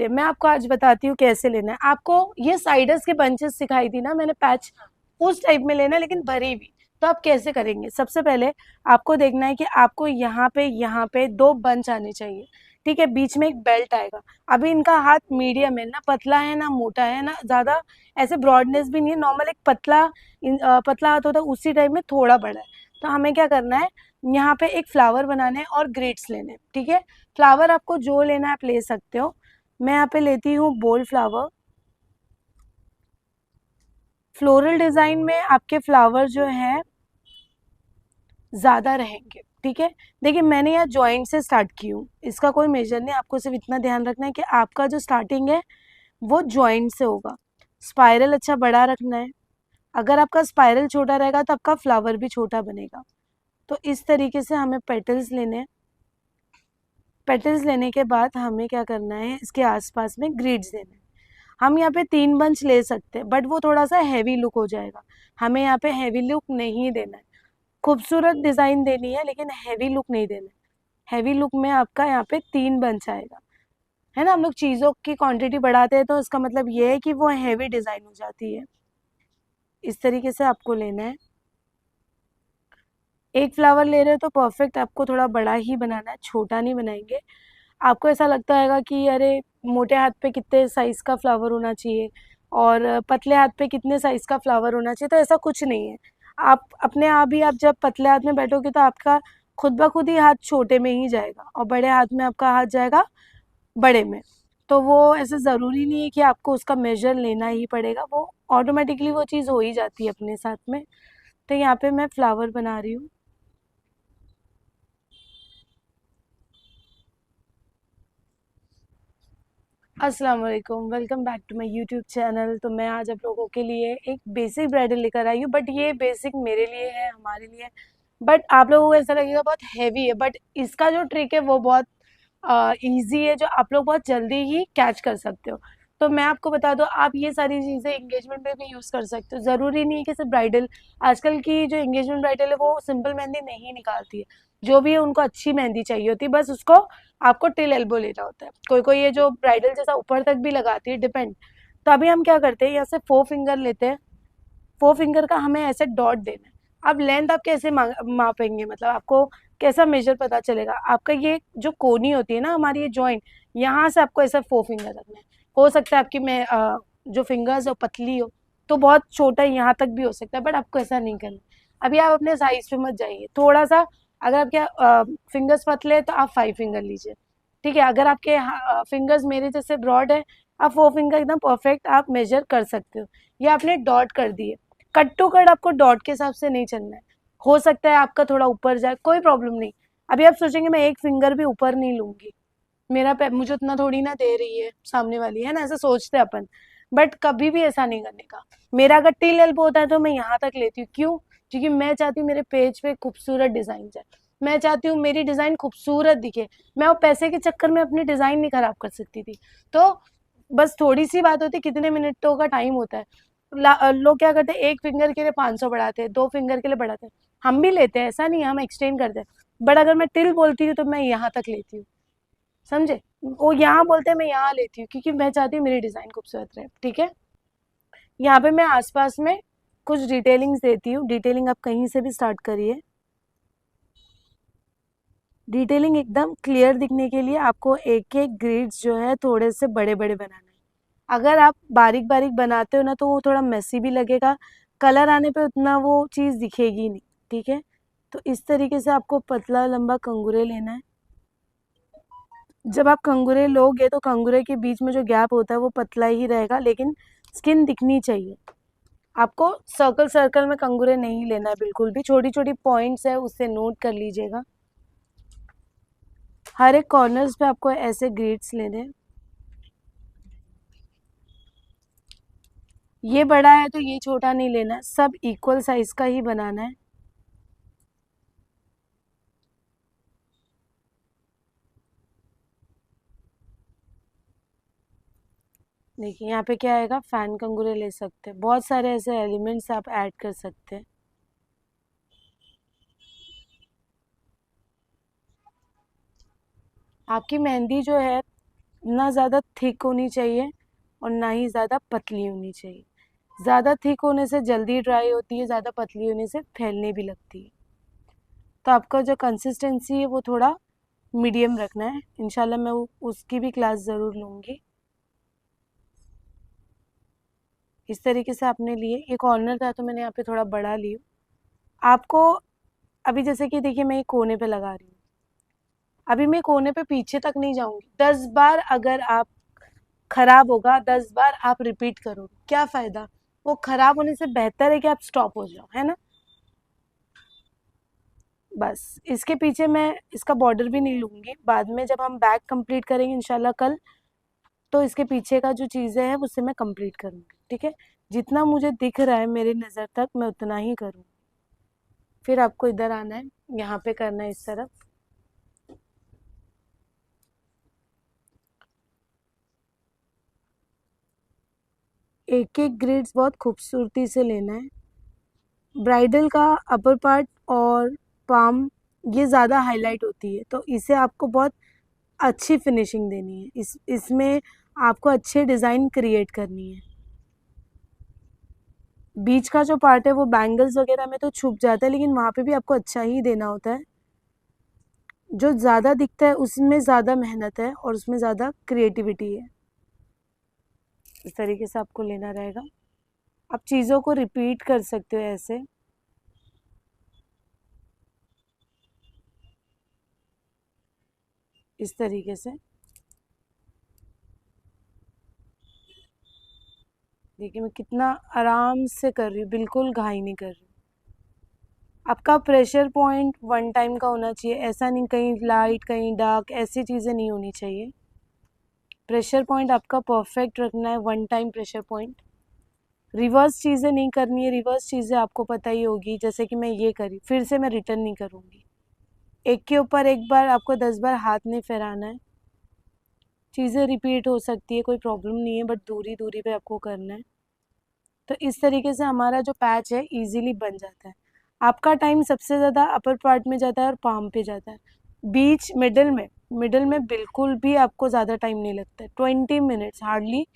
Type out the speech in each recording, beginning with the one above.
चलिए मैं आपको आज बताती हूँ कैसे लेना है। आपको ये साइडर्स के बंचेस सिखाई थी ना मैंने, पैच उस टाइप में लेना है लेकिन भरी हुई। तो आप कैसे करेंगे, सबसे पहले आपको देखना है कि आपको यहाँ पे दो बंच आने चाहिए। ठीक है, बीच में एक बेल्ट आएगा। अभी इनका हाथ मीडियम है, ना पतला है ना मोटा है, ना ज्यादा ऐसे ब्रॉडनेस भी नहीं है, नॉर्मल एक पतला हाथ होता है उसी टाइप में, थोड़ा बड़ा है। तो हमें क्या करना है, यहाँ पे एक फ्लावर बनाने हैं और ग्रेट्स लेने हैं। ठीक है, फ्लावर आपको जो लेना है आप ले सकते हो। मैं यहाँ पे लेती हूँ बोल्ड फ्लावर। फ्लोरल डिजाइन में आपके फ्लावर जो है ज्यादा रहेंगे। ठीक है, देखिए मैंने यहाँ जॉइंट से स्टार्ट की हूँ, इसका कोई मेजर नहीं, आपको सिर्फ इतना ध्यान रखना है कि आपका जो स्टार्टिंग है वो जॉइंट से होगा। स्पाइरल अच्छा बड़ा रखना है, अगर आपका स्पाइरल छोटा रहेगा तो आपका फ्लावर भी छोटा बनेगा। तो इस तरीके से हमें पेटल्स लेने हैं। पेटल्स लेने के बाद हमें क्या करना है, इसके आसपास में ग्रिड्स देने हैं। हम यहाँ पे 3 बंच ले सकते हैं बट वो थोड़ा सा हैवी लुक हो जाएगा, हमें यहाँ पे हैवी लुक नहीं देना है। खूबसूरत डिजाइन देनी है लेकिन हैवी लुक नहीं देना है। हैवी लुक में आपका यहाँ पे 3 बंच आएगा, है ना। हम लोग चीजों की क्वांटिटी बढ़ाते हैं तो इसका मतलब ये है कि वो हैवी डिजाइन हो जाती है। इस तरीके से आपको लेना है। एक फ्लावर ले रहे हो तो परफेक्ट आपको थोड़ा बड़ा ही बनाना है, छोटा नहीं बनाएंगे। आपको ऐसा लगता है कि अरे मोटे हाथ पे कितने साइज का फ्लावर होना चाहिए और पतले हाथ पे कितने साइज का फ्लावर होना चाहिए, तो ऐसा कुछ नहीं है। आप अपने आप ही, आप जब पतले हाथ में बैठोगे तो आपका खुद ब खुद ही हाथ छोटे में ही जाएगा और बड़े हाथ में आपका हाथ जाएगा बड़े में। तो वो ऐसे ज़रूरी नहीं है कि आपको उसका मेजर लेना ही पड़ेगा, वो ऑटोमेटिकली वो चीज़ हो ही जाती है अपने साथ में। तो यहाँ पे मैं फ्लावर बना रही हूँ। अस्सलाम वालेकुम, welcome back to my YouTube channel. तो मैं आज आप लोगों के लिए एक बेसिक ब्राइडल लेकर आई हूँ, बट ये बेसिक मेरे लिए है, हमारे लिए। बट आप लोगों को ऐसा लगेगा बहुत हैवी है, बट इसका जो ट्रिक है वो बहुत इजी है, जो आप लोग बहुत जल्दी ही कैच कर सकते हो। तो मैं आपको बता दूं, आप ये सारी चीज़ें एंगेजमेंट में भी यूज़ कर सकते हो। ज़रूरी नहीं है कि सिर्फ ब्राइडल, आजकल की जो एंगेजमेंट ब्राइडल है वो सिंपल मेहंदी नहीं निकालती है। जो भी है उनको अच्छी मेहंदी चाहिए होती है, बस उसको आपको टिल एल्बो लेना होता है। कोई कोई ये जो ब्राइडल जैसा ऊपर तक भी लगाती है, डिपेंड। तो अभी हम क्या करते हैं, यहाँ से 4 फिंगर लेते हैं। 4 फिंगर का हमें ऐसे डॉट देना है। अब लेंथ आप कैसे मापेंगे, मतलब आपको कैसा मेजर पता चलेगा। आपका ये जो कोनी होती है ना हमारी, ये जॉइंट, यहाँ से आपको ऐसा 4 फिंगर रखना है। हो सकता है आपकी जो फिंगर्स है वो पतली हो तो बहुत छोटा यहाँ तक भी हो सकता है, बट आपको ऐसा नहीं करना। अभी आप अपने साइज पे मत जाइए, थोड़ा सा अगर आपके फिंगर्स पतले हैं तो आप 5 फिंगर लीजिए। ठीक है, अगर आपके फिंगर्स मेरे जैसे ब्रॉड है, आप 4 फिंगर एकदम परफेक्ट आप मेजर कर सकते हो। ये आपने डॉट कर दिए, कट टू कट आपको डॉट के हिसाब से नहीं चलना है। हो सकता है आपका थोड़ा ऊपर जाए, कोई प्रॉब्लम नहीं। अभी आप सोचेंगे मैं एक फिंगर भी ऊपर नहीं लूंगी, मेरा मुझे उतना थोड़ी ना दे रही है सामने वाली, है ना, ऐसा सोचते हैं अपन। बट कभी भी ऐसा नहीं करने का। मेरा अगर टिल एल्बो होता है तो मैं यहाँ तक लेती हूँ, क्यों? क्योंकि मैं चाहती हूँ मेरे पेज पे खूबसूरत डिजाइन जाए, मैं चाहती हूँ मेरी डिजाइन खूबसूरत दिखे। मैं वो पैसे के चक्कर में अपनी डिजाइन नहीं खराब कर सकती थी। तो बस थोड़ी सी बात होती है, कितने मिनटों का टाइम होता है। लोग क्या करते हैं, एक फिंगर के लिए 500 बढ़ाते हैं, 2 फिंगर के लिए बढ़ाते हैं। हम भी लेते हैं, ऐसा नहीं है, हम एक्सटेंड करते हैं। बट अगर मैं टिल बोलती हूँ तो मैं यहाँ तक लेती हूँ, समझे। वो यहाँ बोलते हैं, मैं यहाँ लेती हूँ क्योंकि मैं चाहती हूँ मेरी डिजाइन खूबसूरत रहे। ठीक है, यहाँ पे मैं आसपास में कुछ डिटेलिंग्स देती हूँ। डिटेलिंग आप कहीं से भी स्टार्ट करिए। डिटेलिंग एकदम क्लियर दिखने के लिए आपको एक एक ग्रिड्स जो है थोड़े से बड़े बड़े बनाना है। अगर आप बारीक बारीक बनाते हो ना तो वो थोड़ा मेसी भी लगेगा, कलर आने पे उतना वो चीज़ दिखेगी नहीं। ठीक है, तो इस तरीके से आपको पतला लंबा कंगूरे लेना है। जब आप कंगूरे लोगे तो कंगूरे के बीच में जो गैप होता है वो पतला ही रहेगा, लेकिन स्किन दिखनी चाहिए। आपको सर्कल सर्कल में कंगूरे नहीं लेना है बिल्कुल भी, छोटी छोटी पॉइंट्स है उससे नोट कर लीजिएगा। हर एक कॉर्नर्स पे आपको ऐसे ग्रिड्स लेने हैं। ये बड़ा है तो ये छोटा नहीं लेना है, सब इक्वल साइज का ही बनाना है। देखिए यहाँ पे क्या आएगा, फैन कंगूरे ले सकते हैं, बहुत सारे ऐसे एलिमेंट्स आप ऐड कर सकते हैं। आपकी मेहंदी जो है ना ज़्यादा थिक होनी चाहिए और ना ही ज़्यादा पतली होनी चाहिए। ज़्यादा थिक होने से जल्दी ड्राई होती है, ज़्यादा पतली होने से फैलने भी लगती है। तो आपका जो कंसिस्टेंसी है वो थोड़ा मीडियम रखना है। इंशाल्लाह मैं उसकी भी क्लास ज़रूर लूँगी। इस तरीके से आपने लिए, ये कॉर्नर था तो मैंने यहाँ पे थोड़ा बड़ा लिया। आपको अभी जैसे कि देखिए मैं एक कोने पे लगा रही हूँ, अभी मैं कोने पे पीछे तक नहीं जाऊंगी। 10 बार अगर आप खराब होगा, 10 बार आप रिपीट करोगे, क्या फायदा? वो खराब होने से बेहतर है कि आप स्टॉप हो जाओ, है ना। बस इसके पीछे मैं इसका बॉर्डर भी नहीं लूंगी, बाद में जब हम बैक कंप्लीट करेंगे इंशाल्लाह कल, तो इसके पीछे का जो चीज़ें हैं उससे मैं कंप्लीट करूंगी, ठीक है। जितना मुझे दिख रहा है मेरी नज़र तक मैं उतना ही करूँगी। फिर आपको इधर आना है, यहाँ पे करना है इस तरफ। एक एक ग्रिड्स बहुत खूबसूरती से लेना है। ब्राइडल का अपर पार्ट और पाम ये ज़्यादा हाईलाइट होती है, तो इसे आपको बहुत अच्छी फिनिशिंग देनी है। इसमें आपको अच्छे डिज़ाइन क्रिएट करनी है। बीच का जो पार्ट है वो बैंगल्स वगैरह में तो छुप जाता है, लेकिन वहाँ पे भी आपको अच्छा ही देना होता है। जो ज़्यादा दिखता है उसमें ज़्यादा मेहनत है और उसमें ज़्यादा क्रिएटिविटी है। इस तरीके से आपको लेना रहेगा। आप चीज़ों को रिपीट कर सकते हो ऐसे। इस तरीके से देखिए मैं कितना आराम से कर रही हूँ, बिल्कुल घाई नहीं कर रही हूँ। आपका प्रेशर पॉइंट वन टाइम का होना चाहिए, ऐसा नहीं कहीं लाइट कहीं डार्क, ऐसी चीज़ें नहीं होनी चाहिए। प्रेशर पॉइंट आपका परफेक्ट रखना है, one time pressure point. Reverse चीज़ें नहीं करनी है, रिवर्स चीज़ें आपको पता ही होगी, जैसे कि मैं ये करी फिर से मैं रिटर्न नहीं करूँगी। एक के ऊपर एक बार आपको 10 बार हाथ नहीं फहराना है। चीज़ें रिपीट हो सकती है, कोई प्रॉब्लम नहीं है, बट दूरी दूरी पे आपको करना है। तो इस तरीके से हमारा जो पैच है इजीली बन जाता है। आपका टाइम सबसे ज़्यादा अपर पार्ट में जाता है और पाम पे जाता है। बीच मिडल में बिल्कुल भी आपको ज़्यादा टाइम नहीं लगता है। 20 मिनट्स, हार्डली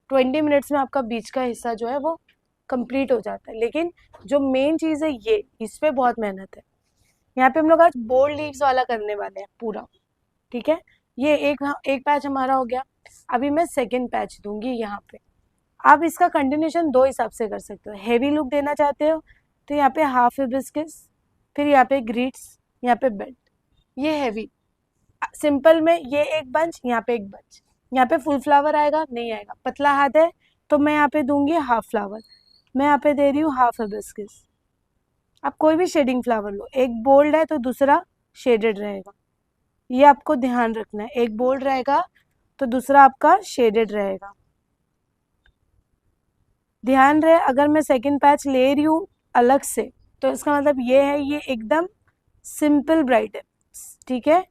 20 मिनट्स में आपका बीच का हिस्सा जो है वो कंप्लीट हो जाता है। लेकिन जो मेन चीज़ है ये, इस पे बहुत मेहनत है। यहाँ पे हम लोग आज बोल्ड लीव्स वाला करने वाले हैं पूरा, ठीक है। ये एक पैच हमारा हो गया। अभी मैं सेकेंड पैच दूंगी यहाँ पे। आप इसका कंटिन्यूशन दो हिसाब से कर सकते हो। हेवी लुक देना चाहते हो तो यहाँ पे हाफ हिबिस्कस, फिर यहाँ पे ग्रीट्स, यहाँ पे बेल्ट, ये हैवी। सिंपल में ये एक बंच, यहाँ पे एक बंच, यहाँ पे फुल फ्लावर आएगा नहीं आएगा, पतला हाथ है तो मैं यहाँ पे दूंगी हाफ फ्लावर, मैं यहाँ पे दे रही हूँ हाफ हिबिस्कस। आप कोई भी शेडिंग फ्लावर लो, एक बोल्ड है तो दूसरा शेडेड रहेगा, ये आपको ध्यान रखना है। एक बोल्ड रहेगा तो दूसरा आपका शेडेड रहेगा। ध्यान रहे, अगर मैं सेकंड पैच ले रही हूँ अलग से तो इसका मतलब ये है ये एकदम सिंपल ब्राइड है, ठीक है।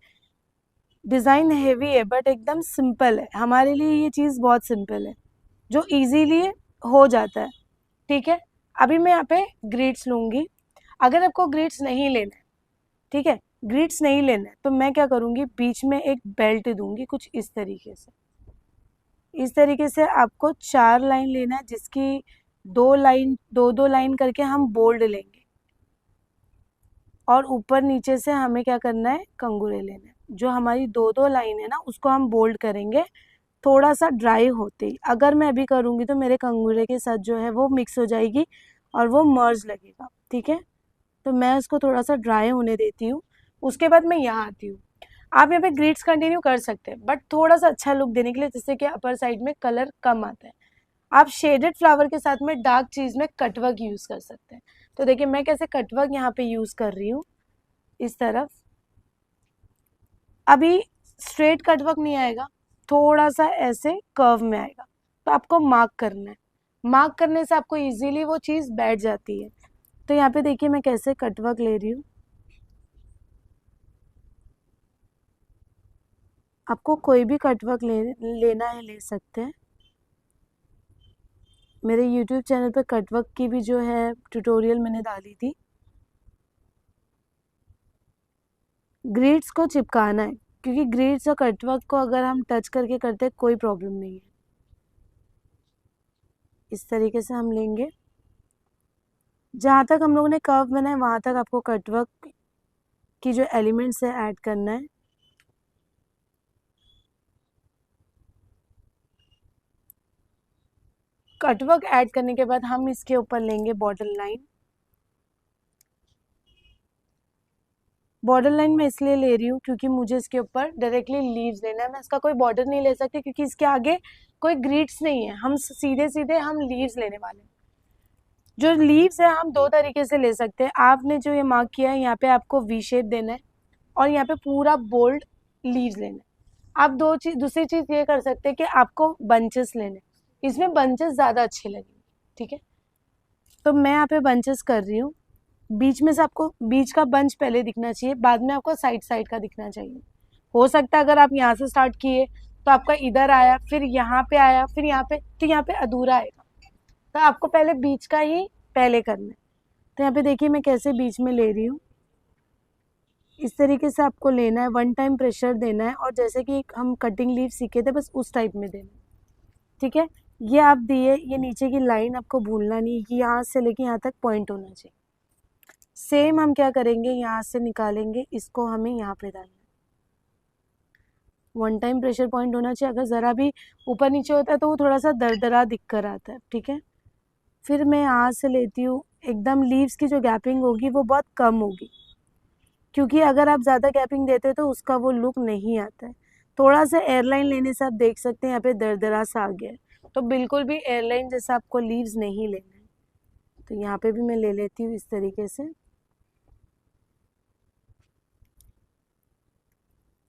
डिज़ाइन हेवी है बट एकदम सिंपल है, हमारे लिए ये चीज़ बहुत सिंपल है जो इजीली हो जाता है, ठीक है। अभी मैं यहाँ पे ग्रिड्स लूँगी। अगर आपको ग्रिड्स नहीं लेना है, ठीक है, ग्रिड्स नहीं लेना है तो मैं क्या करूँगी, बीच में एक बेल्ट दूंगी कुछ इस तरीके से। इस तरीके से आपको 4 लाइन लेना है, जिसकी दो लाइन करके हम बोल्ड लेंगे और ऊपर नीचे से हमें क्या करना है, कंगूरे लेना है। जो हमारी दो लाइन है ना उसको हम बोल्ड करेंगे थोड़ा सा ड्राई होते ही। अगर मैं अभी करूँगी तो मेरे कंगूरे के साथ जो है वो मिक्स हो जाएगी और वो मर्ज लगेगा, ठीक है। तो मैं उसको थोड़ा सा ड्राई होने देती हूँ, उसके बाद मैं यहाँ आती हूँ। आप यहाँ पे ग्रिड्स कंटिन्यू कर सकते हैं बट थोड़ा सा अच्छा लुक देने के लिए, जिससे कि अपर साइड में कलर कम आता है। आप शेडेड फ्लावर के साथ में डार्क चीज में कटवर्क यूज कर सकते हैं। तो देखिए मैं कैसे कटवर्क यहाँ पे यूज कर रही हूँ इस तरफ। अभी स्ट्रेट कटवर्क नहीं आएगा, थोड़ा सा ऐसे कर्व में आएगा, तो आपको मार्क करना है। मार्क करने से आपको इजीली वो चीज बैठ जाती है। तो यहाँ पे देखिए मैं कैसे कटवर्क ले रही हूँ। आपको कोई भी कटवर्क लेना है ले सकते हैं। मेरे YouTube चैनल पर कटवर्क की भी जो है ट्यूटोरियल मैंने डाली थी। ग्रिड्स को चिपकाना है क्योंकि ग्रिड्स और कटवर्क को अगर हम टच करके करते हैं कोई प्रॉब्लम नहीं है। इस तरीके से हम लेंगे, जहाँ तक हम लोगों ने कर्व बनाया वहाँ तक आपको कटवर्क की जो एलिमेंट्स है ऐड करना है। कटवर्क ऐड करने के बाद हम इसके ऊपर लेंगे बॉर्डर लाइन। बॉर्डर लाइन मैं इसलिए ले रही हूँ क्योंकि मुझे इसके ऊपर डायरेक्टली लीव्स लेना है, मैं इसका कोई बॉर्डर नहीं ले सकती क्योंकि इसके आगे कोई ग्रिड्स नहीं है, हम सीधे सीधे हम लीव्स लेने वाले हैं। जो लीव्स है हम दो तरीके से ले सकते हैं। आपने जो ये मार्क किया है यहाँ पे आपको वी शेप देना है और यहाँ पे पूरा बोल्ड लीव्स लेना है। आप दूसरी चीज ये कर सकते हैं कि आपको बंचेस लेने, इसमें बंचेस ज्यादा अच्छे लगेंगे। ठीक है, तो मैं यहाँ पे बंचेस कर रही हूँ। बीच में से आपको बीच का बंच पहले दिखना चाहिए, बाद में आपको साइड साइड का दिखना चाहिए। हो सकता है अगर आप यहाँ से स्टार्ट किए तो आपका इधर आया, फिर यहाँ पे आया, फिर यहाँ पे, तो यहाँ पे अधूरा आएगा। तो आपको पहले बीच का ही पहले करना है। तो यहाँ पे देखिए मैं कैसे बीच में ले रही हूँ, इस तरीके से आपको लेना है, वन टाइम प्रेशर देना है और जैसे कि हम कटिंग लीव सीखे थे बस उस टाइप में देना है। ठीक है, ये आप दिए, ये नीचे की लाइन आपको भूलना नहीं, ये यहाँ से लेके यहाँ तक पॉइंट होना चाहिए। सेम हम क्या करेंगे, यहाँ से निकालेंगे, इसको हमें यहाँ पे डालना है। वन टाइम प्रेशर पॉइंट होना चाहिए, अगर ज़रा भी ऊपर नीचे होता है तो वो थोड़ा सा दरदरा दिख कर आता है। ठीक है, फिर मैं यहाँ से लेती हूँ, एकदम लीव्स की जो गैपिंग होगी वो बहुत कम होगी, क्योंकि अगर आप ज़्यादा गैपिंग देते हो तो उसका वो लुक नहीं आता है। थोड़ा सा एयरलाइन लेने से आप देख सकते हैं यहाँ पे दरदरा सा आ गया है, तो बिल्कुल भी एयरलाइन जैसा आपको लीव्स नहीं लेना है। तो यहाँ पे भी मैं ले लेती हूँ इस तरीके से।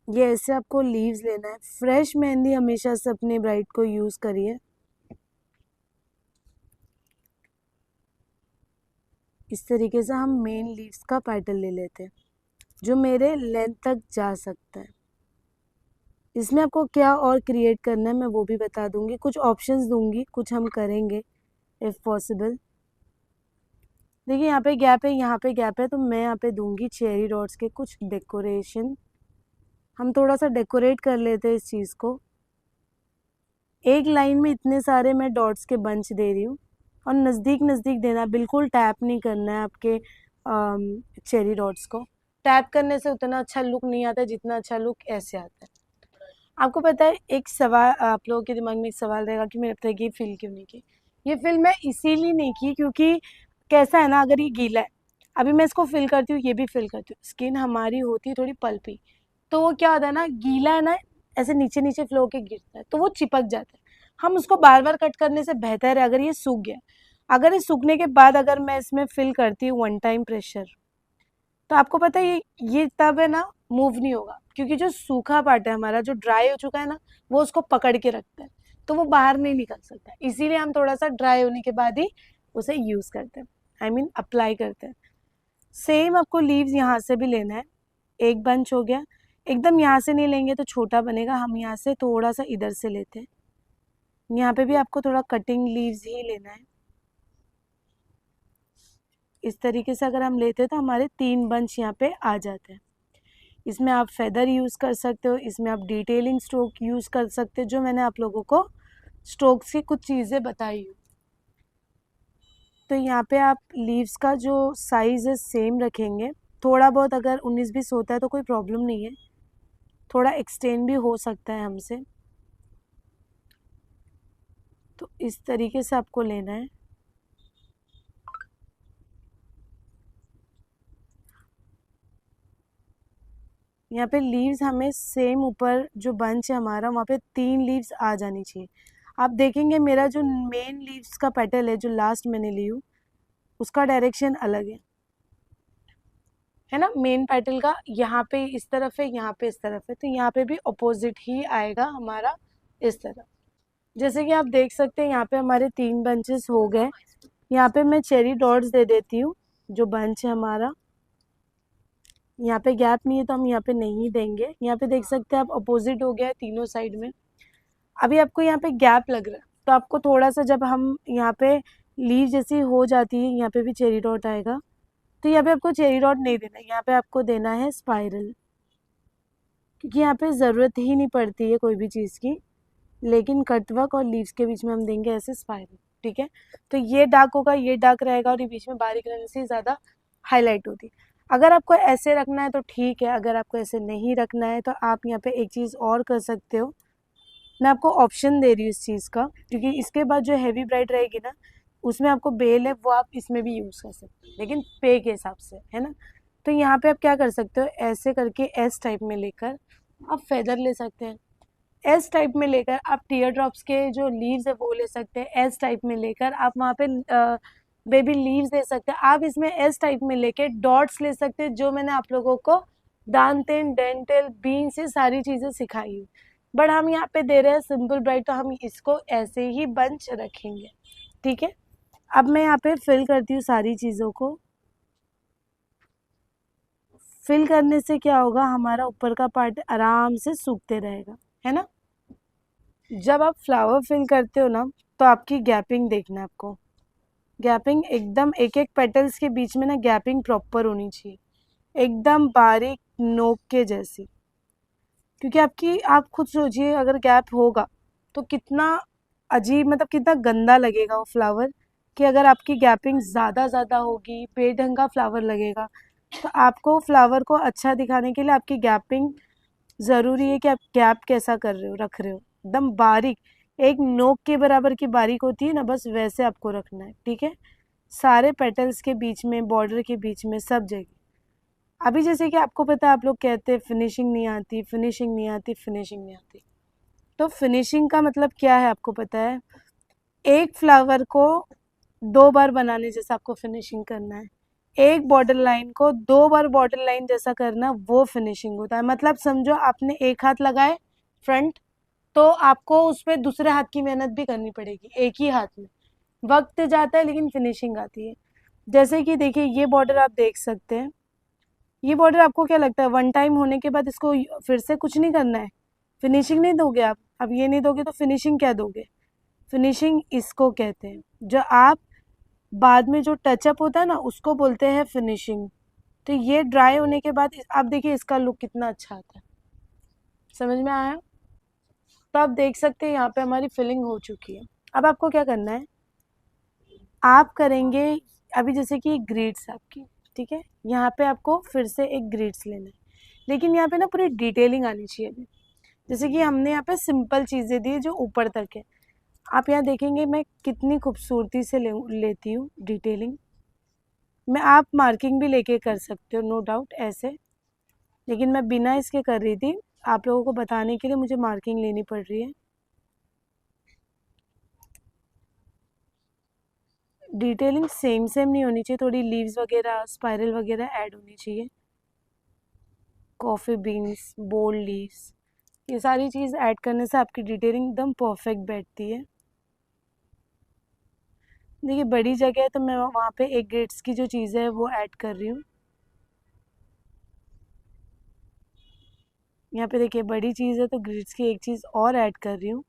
ये ऐसे आपको लीव्स लेना है। फ्रेश मेहंदी हमेशा से अपने ब्राइड को यूज़ करिए। इस तरीके से हम मेन लीव्स का पैटर्न ले लेते हैं जो मेरे लेंथ तक जा सकता है। इसमें आपको क्या और क्रिएट करना है मैं वो भी बता दूंगी, कुछ ऑप्शंस दूंगी, कुछ हम करेंगे इफ़ पॉसिबल। देखिए यहाँ पे गैप है, यहाँ पे गैप है, तो मैं यहाँ पे दूंगी चेरी डॉट्स के कुछ डेकोरेशन। हम थोड़ा सा डेकोरेट कर लेते हैं इस चीज़ को। एक लाइन में इतने सारे मैं डॉट्स के बंच दे रही हूँ और नज़दीक नज़दीक देना, बिल्कुल टैप नहीं करना है आपके चेरी डॉट्स को। टैप करने से उतना अच्छा लुक नहीं आता जितना अच्छा लुक ऐसे आता है। आपको पता है एक सवाल आप लोगों के दिमाग में एक सवाल रहेगा कि मेरे अब तक ये फिल क्यों नहीं की। ये फिल मैं इसीलिए नहीं की क्योंकि कैसा है ना, अगर ये गीला है, अभी मैं इसको फिल करती हूँ, ये भी फिल करती हूँ, स्किन हमारी होती है थोड़ी पल्पी, तो वो क्या होता है ना, गीला है ना, ऐसे नीचे नीचे फ्लो के गिरता है तो वो चिपक जाता है। हम उसको बार बार कट करने से बेहतर है अगर ये सूख गया। अगर ये सूखने के बाद अगर मैं इसमें फिल करती हूँ वन टाइम प्रेशर, तो आपको पता है ये तब है ना मूव नहीं होगा, क्योंकि जो सूखा पार्ट है हमारा जो ड्राई हो चुका है ना वो उसको पकड़ के रखता है, तो वो बाहर नहीं निकल सकता। इसीलिए हम थोड़ा सा ड्राई होने के बाद ही उसे यूज करते हैं, आई मीन अप्लाई करते हैं। सेम आपको लीव्स यहाँ से भी लेना है। एक बंच हो गया, एकदम यहाँ से नहीं लेंगे तो छोटा बनेगा, हम यहाँ से थोड़ा सा इधर से लेते हैं। यहाँ पे भी आपको थोड़ा कटिंग लीव्स ही लेना है। इस तरीके से अगर हम लेते हैं तो हमारे 3 बंच यहाँ पे आ जाते हैं। इसमें आप फेदर यूज़ कर सकते हो, इसमें आप डिटेलिंग स्ट्रोक यूज़ कर सकते हो, जो मैंने आप लोगों को स्ट्रोक्स की कुछ चीज़ें बताई हूँ। तो यहाँ पे आप लीव्स का जो साइज़ है सेम रखेंगे। थोड़ा बहुत अगर 19-20 होता है तो कोई प्रॉब्लम नहीं है, थोड़ा एक्सटेंड भी हो सकता है हमसे। तो इस तरीके से आपको लेना है। यहाँ पे लीव्स हमें सेम, ऊपर जो बंच है हमारा वहाँ पे 3 लीव्स आ जानी चाहिए। आप देखेंगे मेरा जो मेन लीव्स का पेटल है जो लास्ट मैंने ली हूँ उसका डायरेक्शन अलग है ना, मेन पेटल का यहाँ पे इस तरफ है, यहाँ पे इस तरफ है, तो यहाँ पे भी अपोजिट ही आएगा हमारा इस तरफ। जैसे कि आप देख सकते हैं यहाँ पे हमारे 3 बंचेस हो गए। यहाँ पे मैं चेरी डॉट्स दे देती हूँ, जो बंच है हमारा, यहाँ पे गैप नहीं है तो हम यहाँ पे नहीं देंगे। यहाँ पे देख सकते हैं आप अपोजिट हो गया है तीनों साइड में। अभी आपको यहाँ पे गैप लग रहा है तो आपको थोड़ा सा, जब हम यहाँ पे लीव जैसी हो जाती है यहाँ पे भी चेरी डॉट आएगा, तो यहाँ पे आपको चेरी डॉट नहीं देना, यहाँ पे आपको देना है स्पाइरल। क्योंकि यहाँ पे ज़रूरत ही नहीं पड़ती है कोई भी चीज़ की, लेकिन कटवर्क और लीव्स के बीच में हम देंगे ऐसे स्पाइरल। ठीक है, तो ये डार्क होगा, ये डार्क रहेगा, और ये बीच में बारीक रहने से ज़्यादा हाईलाइट होती है। अगर आपको ऐसे रखना है तो ठीक है, अगर आपको ऐसे नहीं रखना है तो आप यहाँ पे एक चीज़ और कर सकते हो। मैं आपको ऑप्शन दे रही हूँ इस चीज़ का, क्योंकि इसके बाद जो हैवी ब्राइड रहेगी ना, उसमें आपको बेल है वो आप इसमें भी यूज़ कर सकते हो, लेकिन पे के हिसाब से, है ना। तो यहाँ पे आप क्या कर सकते हो, ऐसे करके एस टाइप में लेकर आप फेदर ले सकते हैं। एस टाइप में लेकर आप टीयर ड्रॉप्स के जो लीव्स है वो ले सकते हैं। एस टाइप में लेकर आप वहाँ पे बेबी लीव्स दे सकते हैं। आप इसमें एस टाइप में लेके डॉट्स ले सकते हैं, जो मैंने आप लोगों को डांटेन, डेंटल, बीन से सारी चीज़ें सिखाई। बट हम यहाँ पे दे रहे हैं सिंपल ब्राइड, तो हम इसको ऐसे ही बंच रखेंगे। ठीक है, अब मैं यहाँ पे फिल करती हूँ सारी चीज़ों को। फिल करने से क्या होगा, हमारा ऊपर का पार्ट आराम से सूखते रहेगा, है ना। जब आप फ्लावर फिल करते हो ना, तो आपकी गैपिंग देखना है आपको। गैपिंग एकदम एक एक पेटल्स के बीच में ना गैपिंग प्रॉपर होनी चाहिए, एकदम बारीक नोक के जैसी। क्योंकि आपकी, आप खुद सोचिए, अगर गैप होगा तो कितना अजीब, मतलब कितना गंदा लगेगा वो फ्लावर। कि अगर आपकी गैपिंग ज़्यादा होगी, बेढंग का फ्लावर लगेगा। तो आपको फ्लावर को अच्छा दिखाने के लिए आपकी गैपिंग ज़रूरी है कि आप गैप कैसा कर रहे हो, रख रहे हो एकदम बारीक, एक नोक के बराबर की बारीक होती है ना, बस वैसे आपको रखना है। ठीक है, सारे पेटल्स के बीच में, बॉर्डर के बीच में, सब जगह। अभी जैसे कि आपको पता है, आप लोग कहते हैं फिनिशिंग नहीं आती, फिनिशिंग नहीं आती, फिनिशिंग नहीं आती। तो फिनिशिंग का मतलब क्या है आपको पता है, एक फ्लावर को 2 बार बनाने जैसा आपको फिनिशिंग करना है। एक बॉर्डर लाइन को 2 बार बॉर्डर लाइन जैसा करना, वो फिनिशिंग होता है। मतलब समझो आपने एक हाथ लगाए फ्रंट, तो आपको उस पर दूसरे हाथ की मेहनत भी करनी पड़ेगी एक ही हाथ में। वक्त जाता है लेकिन फिनिशिंग आती है। जैसे कि देखिए, ये बॉर्डर आप देख सकते हैं। ये बॉर्डर आपको क्या लगता है, वन टाइम होने के बाद इसको फिर से कुछ नहीं करना है, फिनिशिंग नहीं दोगे आप। अब ये नहीं दोगे तो फिनिशिंग क्या दोगे। फिनिशिंग इसको कहते हैं, जो आप बाद में जो टचअप होता है ना, उसको बोलते हैं फिनिशिंग। तो ये ड्राई होने के बाद आप देखिए इसका लुक कितना अच्छा आता है। समझ में आया। तो आप देख सकते हैं यहाँ पे हमारी फिलिंग हो चुकी है। अब आपको क्या करना है, आप करेंगे अभी जैसे कि ग्रिड्स आपकी, ठीक है, यहाँ पे आपको फिर से एक ग्रिड्स लेना है। लेकिन यहाँ पे ना पूरी डिटेलिंग आनी चाहिए अभी। जैसे कि हमने यहाँ पे सिंपल चीज़ें दी जो ऊपर तक है। आप यहाँ देखेंगे मैं कितनी खूबसूरती से लेती हूँ डिटेलिंग। मैं, आप मार्किंग भी लेके कर सकते हो नो डाउट ऐसे, लेकिन मैं बिना इसके कर रही थी। आप लोगों को बताने के लिए मुझे मार्किंग लेनी पड़ रही है। डिटेलिंग सेम सेम नहीं होनी चाहिए, थोड़ी लीव्स वगैरह, स्पाइरल वगैरह ऐड होनी चाहिए। कॉफ़ी बीन्स, बोल्ड लीव्स, ये सारी चीज़ ऐड करने से आपकी डिटेलिंग एकदम परफेक्ट बैठती है। देखिए बड़ी जगह है तो मैं वहाँ पे एक ग्रिड्स की जो चीज़ है वो ऐड कर रही हूँ। यहाँ पे देखिए बड़ी चीज़ है तो ग्रिड्स की एक चीज़ और ऐड कर रही हूँ।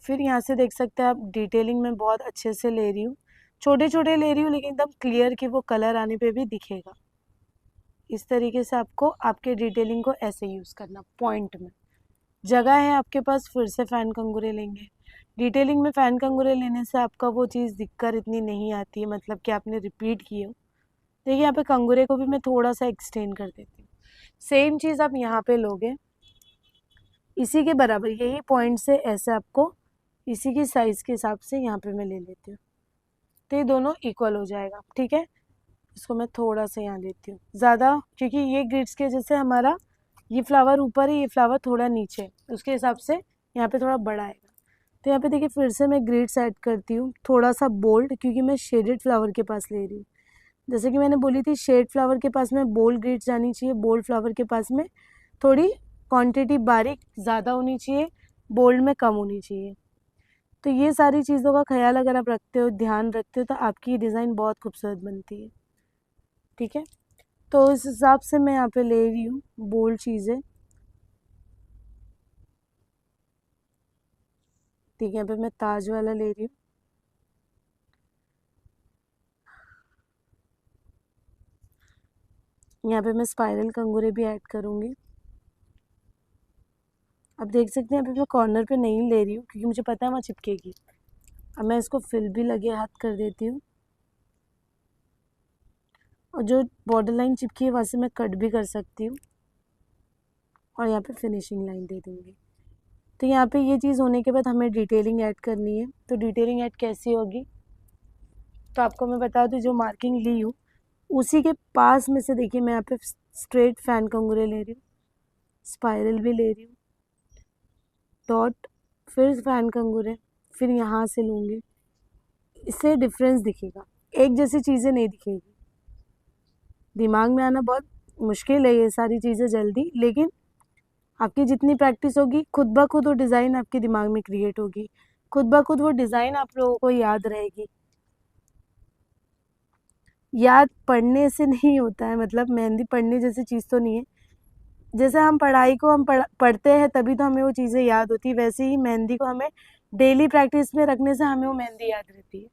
फिर यहाँ से देख सकते हैं आप, डिटेलिंग में बहुत अच्छे से ले रही हूँ, छोटे छोटे ले रही हूँ, लेकिन एकदम क्लियर कि वो कलर आने पे भी दिखेगा। इस तरीके से आपको आपके डिटेलिंग को ऐसे यूज़ करना। पॉइंट में जगह है आपके पास, फिर से फ़ैन कंगूरे लेंगे। डिटेलिंग में फ़ैन कंगूरे लेने से आपका वो चीज़ दिक्कत इतनी नहीं आती है, मतलब कि आपने रिपीट किए हो। देखिए यहाँ पे कंगूरे को भी मैं थोड़ा सा एक्सटेंड कर देती हूँ। सेम चीज़ आप यहाँ पे लोगे, इसी के बराबर, यही पॉइंट से ऐसे आपको इसी की साइज़ के हिसाब से यहाँ पे मैं ले लेती हूँ। तो ये दोनों इक्वल हो जाएगा। ठीक है, इसको मैं थोड़ा सा यहाँ लेती हूँ ज़्यादा, क्योंकि ये ग्रिड्स के जैसे हमारा ये फ्लावर ऊपर है, ये फ्लावर थोड़ा नीचे, उसके हिसाब से यहाँ पे थोड़ा बड़ा आएगा। तो यहाँ पे देखिए फिर से मैं ग्रिड्स ऐड करती हूँ, थोड़ा सा बोल्ड, क्योंकि मैं शेडेड फ्लावर के पास ले रही हूँ। जैसे कि मैंने बोली थी, शेड फ्लावर के पास में बोल्ड ग्रिड्स जानी चाहिए, बोल्ड फ्लावर के पास में थोड़ी क्वांटिटी बारीक ज़्यादा होनी चाहिए, बोल्ड में कम होनी चाहिए। तो ये सारी चीज़ों का ख्याल अगर आप रखते हो, ध्यान रखते हो, तो आपकी डिज़ाइन बहुत खूबसूरत बनती है। ठीक है, तो इस हिसाब से मैं यहाँ पे ले रही हूँ बोल्ड चीज़ें। ठीक है, यहाँ पे मैं ताज वाला ले रही हूँ। यहाँ पे मैं स्पाइरल कंगूरे भी ऐड करूँगी। अब देख सकते हैं, अभी मैं कॉर्नर पे नहीं ले रही हूँ क्योंकि मुझे पता है वहाँ चिपकेगी। अब मैं इसको फिल भी लगे हाथ कर देती हूँ, और जो बॉर्डर लाइन चिपकी है वहाँ से मैं कट भी कर सकती हूँ, और यहाँ पे फिनिशिंग लाइन दे दूँगी। तो यहाँ पे ये चीज़ होने के बाद हमें डिटेलिंग ऐड करनी है। तो डिटेलिंग ऐड कैसी होगी, तो आपको मैं बता दूँ, जो मार्किंग ली हूँ उसी के पास में से देखिए, मैं यहाँ पे स्ट्रेट फैन कंगूरे ले रही हूँ, स्पाइरल भी ले रही हूँ, डॉट, फिर फैन कंगूरे, फिर यहाँ से लूँगी। इससे डिफरेंस दिखेगा, एक जैसी चीज़ें नहीं दिखेगी। दिमाग में आना बहुत मुश्किल है ये सारी चीज़ें जल्दी, लेकिन आपकी जितनी प्रैक्टिस होगी खुद ब खुद वो डिज़ाइन आपके दिमाग में क्रिएट होगी, खुद ब खुद वो डिज़ाइन आप लोगों को याद रहेगी। याद पढ़ने से नहीं होता है, मतलब मेहंदी पढ़ने जैसी चीज़ तो नहीं है। जैसे हम पढ़ाई को हम पढ़ते हैं तभी तो हमें वो चीज़ें याद होती है, वैसे ही मेहंदी को हमें डेली प्रैक्टिस में रखने से हमें वो मेहंदी याद रहती है।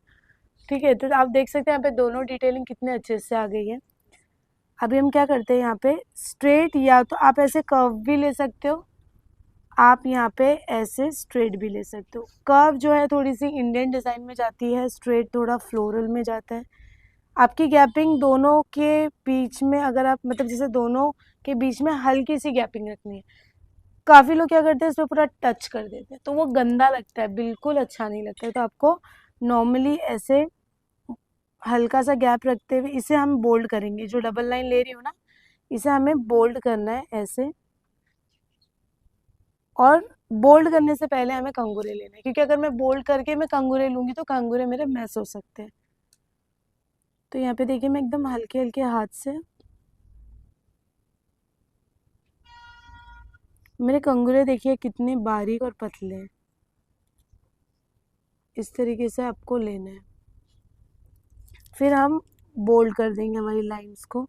ठीक है, तो आप देख सकते हैं यहाँ पे दोनों डिटेलिंग कितने अच्छे से आ गई है। अभी हम क्या करते हैं, यहाँ पे स्ट्रेट, या तो आप ऐसे कर्व भी ले सकते हो, आप यहाँ पे ऐसे स्ट्रेट भी ले सकते हो। कर्व जो है थोड़ी सी इंडियन डिज़ाइन में जाती है, स्ट्रेट थोड़ा फ्लोरल में जाता है। आपकी गैपिंग दोनों के बीच में, अगर आप मतलब जैसे दोनों के बीच में हल्की सी गैपिंग रखनी है। काफ़ी लोग क्या करते हैं, इसमें पूरा टच कर देते हैं, तो वो गंदा लगता है, बिल्कुल अच्छा नहीं लगता है। तो आपको नॉर्मली ऐसे हल्का सा गैप रखते हुए इसे हम बोल्ड करेंगे। जो डबल लाइन ले रही हूँ ना, इसे हमें बोल्ड करना है ऐसे, और बोल्ड करने से पहले हमें कंगूरे लेना है, क्योंकि अगर मैं बोल्ड करके मैं कंगूरे लूँगी तो कंगूरे मेरे मैस हो सकते हैं। तो यहाँ पे देखिए, मैं एकदम हल्के हल्के हाथ से, मेरे कंगूरे देखिए कितने बारीक और पतले हैं, इस तरीके से आपको लेना है। फिर हम बोल्ड कर देंगे हमारी लाइंस को।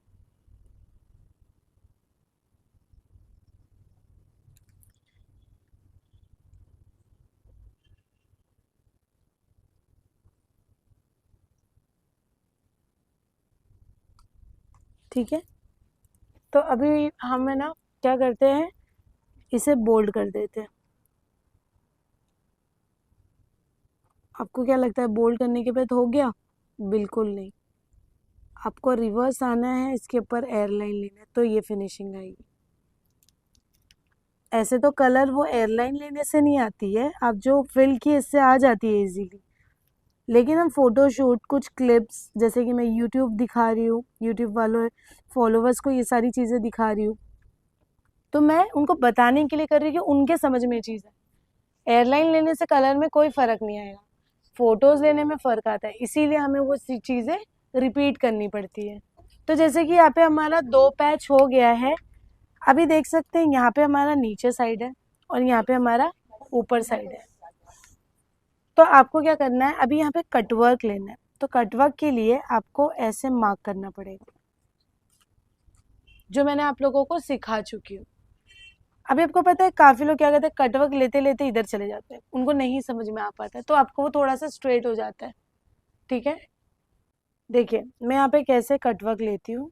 ठीक है, तो अभी हम है ना क्या करते हैं, इसे बोल्ड कर देते हैं। आपको क्या लगता है बोल्ड करने के बाद हो गया? बिल्कुल नहीं, आपको रिवर्स आना है, इसके ऊपर एयरलाइन लेना है, तो ये फिनिशिंग आएगी। ऐसे तो कलर वो एयरलाइन लेने से नहीं आती है, आप जो फिल की इससे आ जाती है इजीली। लेकिन हम फोटोशूट, कुछ क्लिप्स, जैसे कि मैं यूट्यूब दिखा रही हूँ, यूट्यूब वालों फॉलोवर्स को ये सारी चीज़ें दिखा रही हूँ, तो मैं उनको बताने के लिए कर रही हूँ कि उनके समझ में चीज़ है। एयरलाइन लेने से कलर में कोई फ़र्क नहीं आएगा, फ़ोटोज़ लेने में फ़र्क आता है, इसीलिए हमें वो चीज़ें रिपीट करनी पड़ती है। तो जैसे कि यहाँ पे हमारा 2 पैच हो गया है। अभी देख सकते हैं यहाँ पे हमारा नीचे साइड है और यहाँ पे हमारा ऊपर साइड है। तो आपको क्या करना है, अभी यहाँ पे कटवर्क लेना है। तो कटवर्क के लिए आपको ऐसे मार्क करना पड़ेगा, जो मैंने आप लोगों को सिखा चुकी हूँ। अभी आपको पता है काफ़ी लोग क्या करते हैं, कटवर्क लेते लेते इधर चले जाते हैं, उनको नहीं समझ में आ पाता है, तो आपको वो थोड़ा सा स्ट्रेट हो जाता है। ठीक है, देखिए मैं यहाँ पे कैसे कटवर्क लेती हूँ।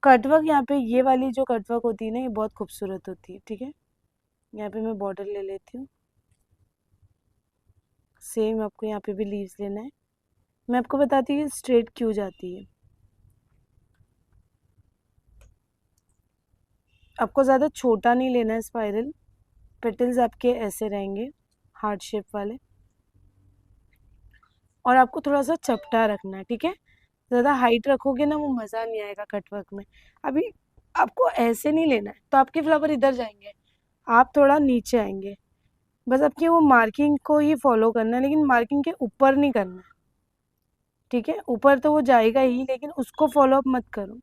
कटवर्क यहाँ पे, ये वाली जो कटवर्क होती है ना, ये बहुत खूबसूरत होती है। ठीक है, यहाँ पे मैं बॉर्डर ले लेती हूँ, सेम आपको यहाँ पे भी लीव्स लेना है। मैं आपको बताती हूँ स्ट्रेट क्यों जाती है। आपको ज़्यादा छोटा नहीं लेना है स्पाइरल, पेटल्स आपके ऐसे रहेंगे हार्ट शेप वाले, और आपको थोड़ा सा चपटा रखना है। ठीक है, ज़्यादा हाइट रखोगे ना वो मज़ा नहीं आएगा कटवर्क में। अभी आपको ऐसे नहीं लेना है, तो आपके फ्लावर इधर जाएंगे, आप थोड़ा नीचे आएंगे, बस आपकी वो मार्किंग को ही फॉलो करना है, लेकिन मार्किंग के ऊपर नहीं करना है। ठीक है, ऊपर तो वो जाएगा ही, लेकिन उसको फॉलो अप मत करो।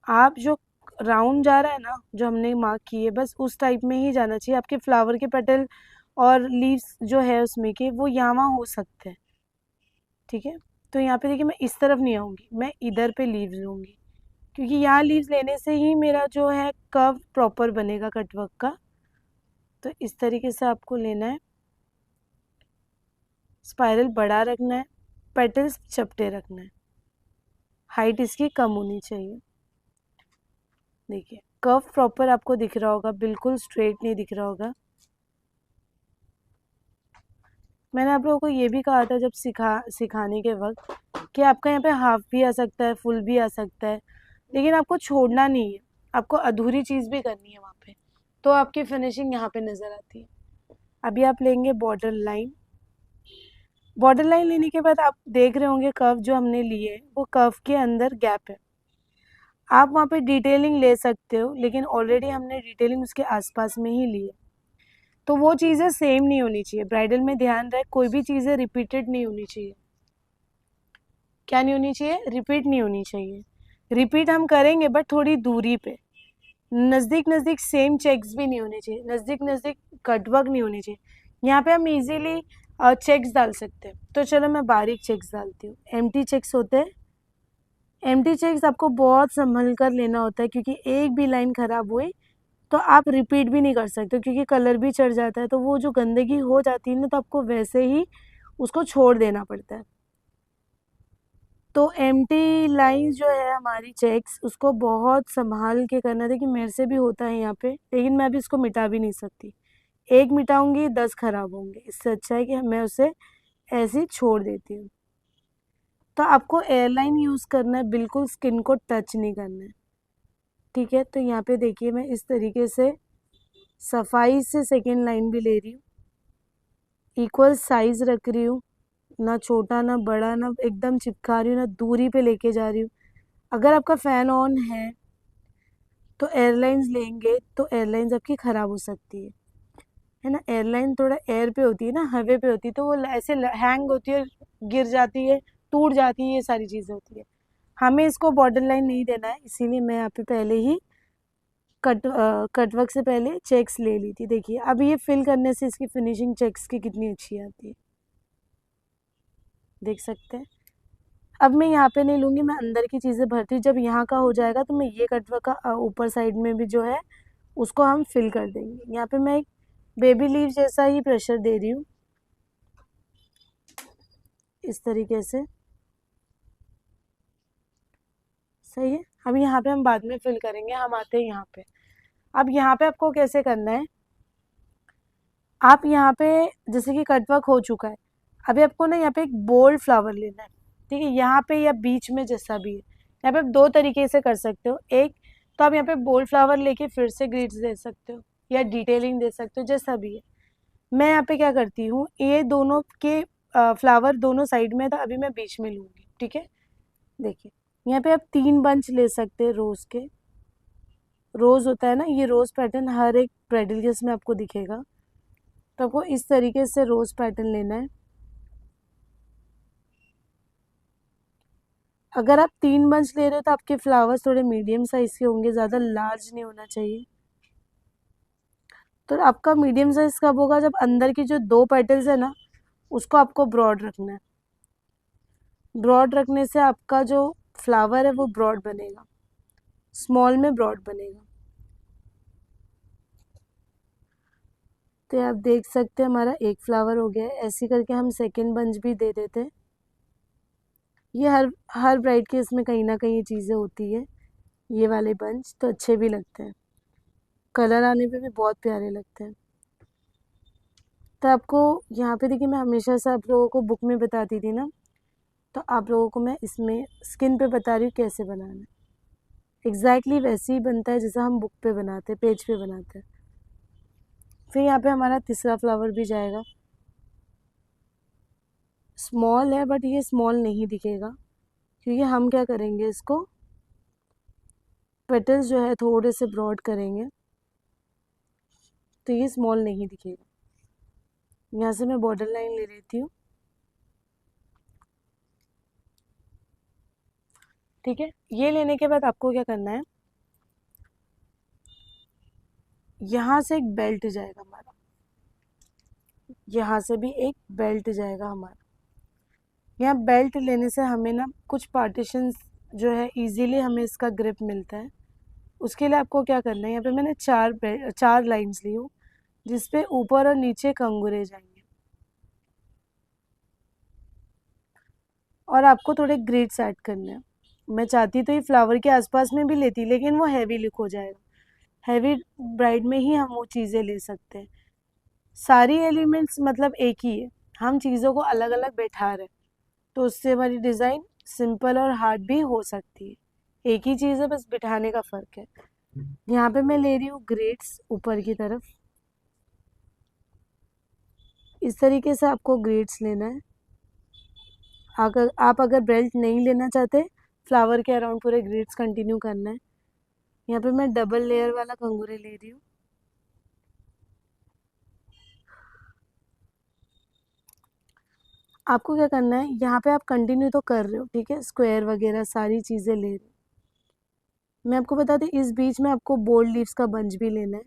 आप जो राउंड जा रहा है ना, जो हमने मार्क की है, बस उस टाइप में ही जाना चाहिए। आपके फ्लावर के पेटल और लीव्स जो है उसमें के, वो यहाँ हो सकते हैं। ठीक है, तो यहाँ पे देखिए मैं इस तरफ नहीं आऊँगी, मैं इधर पे लीव्स लूँगी, क्योंकि यहाँ लीव्स लेने से ही मेरा जो है कर्व प्रॉपर बनेगा कटवर्क का। तो इस तरीके से आपको लेना है, स्पाइरल बड़ा रखना है, पेटल्स चपटे रखना है, हाइट इसकी कम होनी चाहिए। देखिए कर्व प्रॉपर आपको दिख रहा होगा, बिल्कुल स्ट्रेट नहीं दिख रहा होगा। मैंने आप लोगों को ये भी कहा था जब सिखाने के वक्त कि आपका यहाँ पे हाफ भी आ सकता है, फुल भी आ सकता है, लेकिन आपको छोड़ना नहीं है, आपको अधूरी चीज़ भी करनी है वहाँ पे, तो आपकी फिनिशिंग यहाँ पे नज़र आती है। अभी आप लेंगे बॉर्डर लाइन। बॉर्डर लाइन लेने के बाद आप देख रहे होंगे कर्व जो हमने लिए वो कर्व के अंदर गैप है। आप वहाँ पे डिटेलिंग ले सकते हो, लेकिन ऑलरेडी हमने डिटेलिंग उसके आसपास में ही ली है, तो वो चीज़ें सेम नहीं होनी चाहिए। ब्राइडल में ध्यान रहे, कोई भी चीज़ें रिपीटेड नहीं होनी चाहिए। क्या नहीं होनी चाहिए? रिपीट नहीं होनी चाहिए। रिपीट हम करेंगे बट थोड़ी दूरी पे, नज़दीक नज़दीक सेम चेक्स भी नहीं होने चाहिए, नज़दीक नज़दीक कटवर्क नहीं होनी चाहिए। यहाँ पे हम इजीली चेक्स डाल सकते हैं, तो चलो मैं बारीक चेक्स डालती हूँ। एम्प्टी चेक्स होते हैं, एम्प्टी चेक्स आपको बहुत संभल कर लेना होता है, क्योंकि एक भी लाइन खराब हुई तो आप रिपीट भी नहीं कर सकते, क्योंकि कलर भी चढ़ जाता है, तो वो जो गंदगी हो जाती है ना, तो आपको वैसे ही उसको छोड़ देना पड़ता है। तो एम्प्टी लाइंस जो है हमारी चेक्स, उसको बहुत संभाल के करना। देखिए मेरे से भी होता है यहाँ पे, लेकिन मैं अभी इसको मिटा भी नहीं सकती। एक मिटाऊंगी 10 खराब होंगे, इससे अच्छा है कि मैं उसे ऐसे ही छोड़ देती हूँ। तो आपको एयरलाइन यूज़ करना है, बिल्कुल स्किन को टच नहीं करना है, ठीक है। तो यहाँ पे देखिए मैं इस तरीके से सफाई से सेकेंड लाइन भी ले रही हूँ, इक्वल साइज रख रही हूँ, ना छोटा ना बड़ा, ना एकदम चिपका रही हूँ, ना दूरी पे लेके जा रही हूँ। अगर आपका फैन ऑन है तो एयरलाइंस लेंगे तो एयरलाइंस आपकी ख़राब हो सकती है ना। एयरलाइन थोड़ा एयर पे होती है ना, हवे पे होती है, तो वो ऐसे हैंग होती है, गिर जाती है, टूट जाती है, ये सारी चीज़ें होती है। हमें इसको बॉर्डर लाइन नहीं देना है, इसीलिए मैं यहाँ पे पहले ही कटवर्क से पहले चेक्स ले ली थी। देखिए अब ये फिल करने से इसकी फिनिशिंग चेक्स की कितनी अच्छी आती है, देख सकते हैं। अब मैं यहाँ पे नहीं लूँगी, मैं अंदर की चीज़ें भरती हूँ। जब यहाँ का हो जाएगा तो मैं ये कटवर्क का ऊपर साइड में भी जो है उसको हम फिल कर देंगे। यहाँ पे मैं एक बेबी लीव जैसा ही प्रेशर दे रही हूँ, इस तरीके से, सही है। अब यहाँ पे हम बाद में फिल करेंगे, हम आते हैं यहाँ पे। अब यहाँ पे आपको कैसे करना है, आप यहाँ पे जैसे कि कटवर्क हो चुका है, अभी आपको ना यहाँ पे एक बोल्ड फ्लावर लेना है, ठीक है। यहाँ पे या बीच में जैसा भी है, यहाँ पे आप दो तरीके से कर सकते हो। एक तो आप यहाँ पे बोल्ड फ्लावर लेके फिर से ग्रिड्स दे सकते हो, या डिटेलिंग दे सकते हो, जैसा भी है। मैं यहाँ पे क्या करती हूँ, ये दोनों के फ्लावर दोनों साइड में था, अभी मैं बीच में लूँगी, ठीक है। देखिए यहाँ पे आप 3 बंच ले सकते हैं रोज़ के। रोज़ होता है ना, ये रोज़ पैटर्न हर एक ब्राइडल गिफ्ट में आपको दिखेगा, तो आपको इस तरीके से रोज़ पैटर्न लेना है। अगर आप 3 बंच ले रहे हो तो आपके फ्लावर्स थोड़े मीडियम साइज़ के होंगे, ज़्यादा लार्ज नहीं होना चाहिए। तो आपका मीडियम साइज़ कब होगा, जब अंदर की जो 2 पेटल्स है ना, उसको आपको ब्रॉड रखना है। ब्रॉड रखने से आपका जो फ्लावर है वो ब्रॉड बनेगा, स्मॉल में ब्रॉड बनेगा। तो आप देख सकते हैं हमारा एक फ्लावर हो गया है। ऐसे करके हम सेकेंड बंच भी दे देते हैं। ये हर हर ब्राइड के इसमें कहीं ना कहीं ये चीज़ें होती है। ये वाले बंच तो अच्छे भी लगते हैं, कलर आने पे भी बहुत प्यारे लगते हैं। तो आपको यहाँ पे देखिए, मैं हमेशा से आप लोगों को बुक में बताती थी ना, तो आप लोगों को मैं इसमें स्किन पे बता रही हूँ कैसे बनाना है। एग्जैक्टली वैसे ही बनता है जैसा हम बुक पे बनाते हैं, पेज पे बनाते हैं। फिर यहाँ पे हमारा तीसरा फ्लावर भी जाएगा। स्मॉल है बट ये स्मॉल नहीं दिखेगा, क्योंकि हम क्या करेंगे, इसको पेटल्स जो है थोड़े से ब्रॉड करेंगे, तो ये स्मॉल नहीं दिखेगा। यहाँ से मैं बॉर्डर लाइन ले लेती हूँ, ठीक है। ये लेने के बाद आपको क्या करना है, यहाँ से एक बेल्ट जाएगा हमारा, यहाँ से भी एक बेल्ट जाएगा हमारा। यहाँ बेल्ट लेने से हमें ना कुछ पार्टीशंस जो है इजीली हमें इसका ग्रिप मिलता है। उसके लिए आपको क्या करना है, यहाँ पे मैंने चार लाइंस ली हूँ, जिसपे ऊपर और नीचे कंगूरे जाएंगे, और आपको थोड़े ग्रिड्स ऐड करने हैं। मैं चाहती तो ये फ्लावर के आसपास में भी लेती, लेकिन वो हैवी लुक हो जाएगा, हैवी ब्राइड में ही हम वो चीज़ें ले सकते हैं। सारी एलिमेंट्स मतलब एक ही है, हम चीज़ों को अलग अलग बैठा रहे हैं, तो उससे हमारी डिज़ाइन सिंपल और हार्ड भी हो सकती है। एक ही चीज़ है, बस बिठाने का फ़र्क है। यहाँ पे मैं ले रही हूँ ग्रेड्स ऊपर की तरफ। इस तरीके से आपको ग्रेड्स लेना है। अगर बेल्ट नहीं लेना चाहते, फ्लावर के अराउंड पूरे ग्रेड्स कंटिन्यू करना है। यहाँ पे मैं डबल लेयर वाला कंगूरे ले रही हूँ। आपको क्या करना है, यहाँ पे आप कंटिन्यू तो कर रहे हो, ठीक है, स्क्वायर वगैरह सारी चीज़ें ले रहे हो। मैं आपको बता दूं, इस बीच में आपको बोल्ड लीव्स का बंच भी लेना है,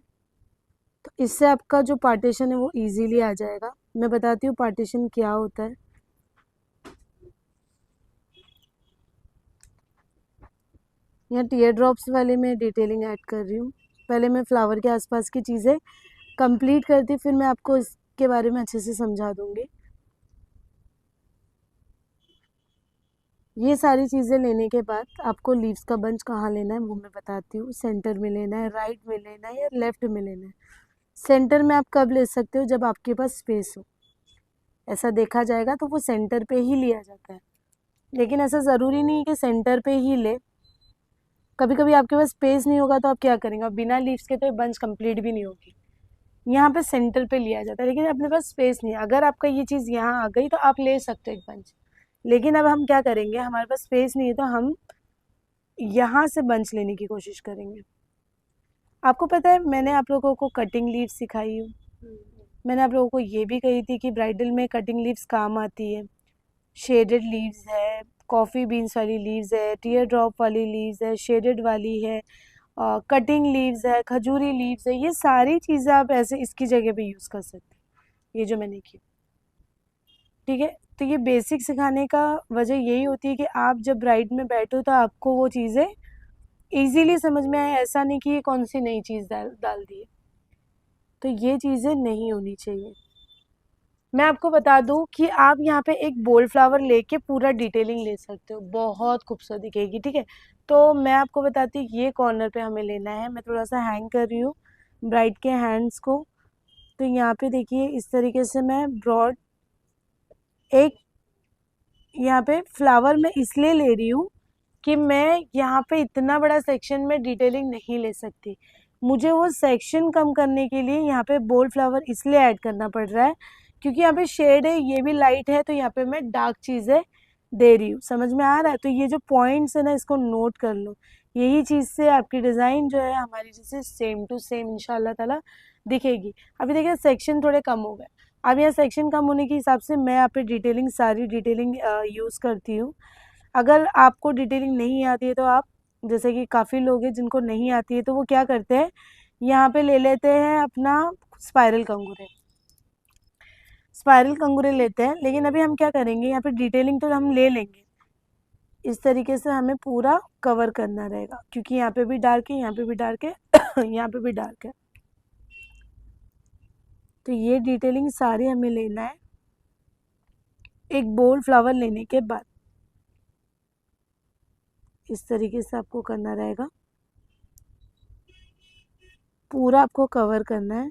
तो इससे आपका जो पार्टीशन है वो इजीली आ जाएगा। मैं बताती हूँ पार्टीशन क्या होता है। यहाँ टीयर ड्रॉप्स वाले में डिटेलिंग ऐड कर रही हूँ। पहले मैं फ्लावर के आसपास की चीज़ें कंप्लीट करती, फिर मैं आपको इसके बारे में अच्छे से समझा दूंगी। ये सारी चीज़ें लेने के बाद आपको लीव्स का बंच कहाँ लेना है वो मैं बताती हूँ। सेंटर में लेना है, राइट में लेना है या लेफ्ट में लेना है। सेंटर में आप कब ले सकते हो, जब आपके पास स्पेस हो। ऐसा देखा जाएगा तो वो सेंटर पे ही लिया जाता है, लेकिन ऐसा ज़रूरी नहीं है कि सेंटर पे ही ले। कभी कभी आपके पास स्पेस नहीं होगा तो आप क्या करेंगे, और बिना लीव्स के तो ये बंच कंप्लीट भी नहीं होगी। यहाँ पे सेंटर पे लिया जाता है, लेकिन अपने पास स्पेस नहीं है। अगर आपका ये चीज़ यहाँ आ गई तो आप ले सकते हो एक बंच, लेकिन अब हम क्या करेंगे, हमारे पास स्पेस नहीं है तो हम यहाँ से बंच लेने की कोशिश करेंगे। आपको पता है, मैंने आप लोगों को कटिंग लीव सिखाई हूँ। मैंने आप लोगों को ये भी कही थी कि ब्राइडल में कटिंग लीव्स काम आती है। शेडेड लीव्स है, कॉफ़ी बीन्स वाली लीव्स है, टीयर ड्रॉप वाली लीव्स है, शेडेड वाली है, कटिंग लीव्स है, खजूरी लीव्स है। ये सारी चीज़ें आप ऐसे इसकी जगह पे यूज़ कर सकते हैं, ये जो मैंने की, ठीक है। तो ये बेसिक सिखाने का वजह यही होती है कि आप जब ब्राइड में बैठो तो आपको वो चीज़ें इजीली समझ में आए, ऐसा नहीं कि ये कौन सी नई चीज़ डाल डाल दी है। तो ये चीज़ें नहीं होनी चाहिए। मैं आपको बता दूं कि आप यहाँ पे एक बोल्ड फ्लावर लेके पूरा डिटेलिंग ले सकते हो, बहुत खूबसूरत दिखेगी, ठीक है। तो मैं आपको बताती हूँ, ये कॉर्नर पे हमें लेना है। मैं थोड़ा सा हैंग कर रही हूँ ब्राइड के हैंड्स को। तो यहाँ पे देखिए, इस तरीके से मैं ब्रॉड एक यहाँ पे फ्लावर मैं इसलिए ले रही हूँ कि मैं यहाँ पे इतना बड़ा सेक्शन में डिटेलिंग नहीं ले सकती। मुझे वो सेक्शन कम करने के लिए यहाँ पे बोल्ड फ्लावर इसलिए ऐड करना पड़ रहा है क्योंकि यहाँ पे शेड है, ये भी लाइट है, तो यहाँ पे मैं डार्क चीज़ें दे रही हूँ। समझ में आ रहा है? तो ये जो पॉइंट्स है ना, इसको नोट कर लो। यही चीज़ से आपकी डिज़ाइन जो है हमारी जैसे सेम टू सेम इंशाल्लाह ताला दिखेगी। अभी देखिए सेक्शन थोड़े कम हो गए। अब यहाँ सेक्शन कम होने के हिसाब से मैं यहाँ पे डिटेलिंग, सारी डिटेलिंग यूज़ करती हूँ। अगर आपको डिटेलिंग नहीं आती है तो आप, जैसे कि काफ़ी लोग हैं जिनको नहीं आती है, तो वो क्या करते हैं, यहाँ पे ले लेते हैं अपना स्पाइरल कंगूरे। स्पाइरल कंगूरे लेते हैं, लेकिन अभी हम क्या करेंगे, यहाँ पे डिटेलिंग तो हम ले लेंगे। इस तरीके से हमें पूरा कवर करना रहेगा, क्योंकि यहाँ पे भी डार्क है, यहाँ पे भी डार्क है यहाँ पे भी डार्क है। तो ये डिटेलिंग सारी हमें लेना है एक बोल्ड फ्लावर लेने के बाद। इस तरीके से आपको करना रहेगा, पूरा आपको कवर करना है।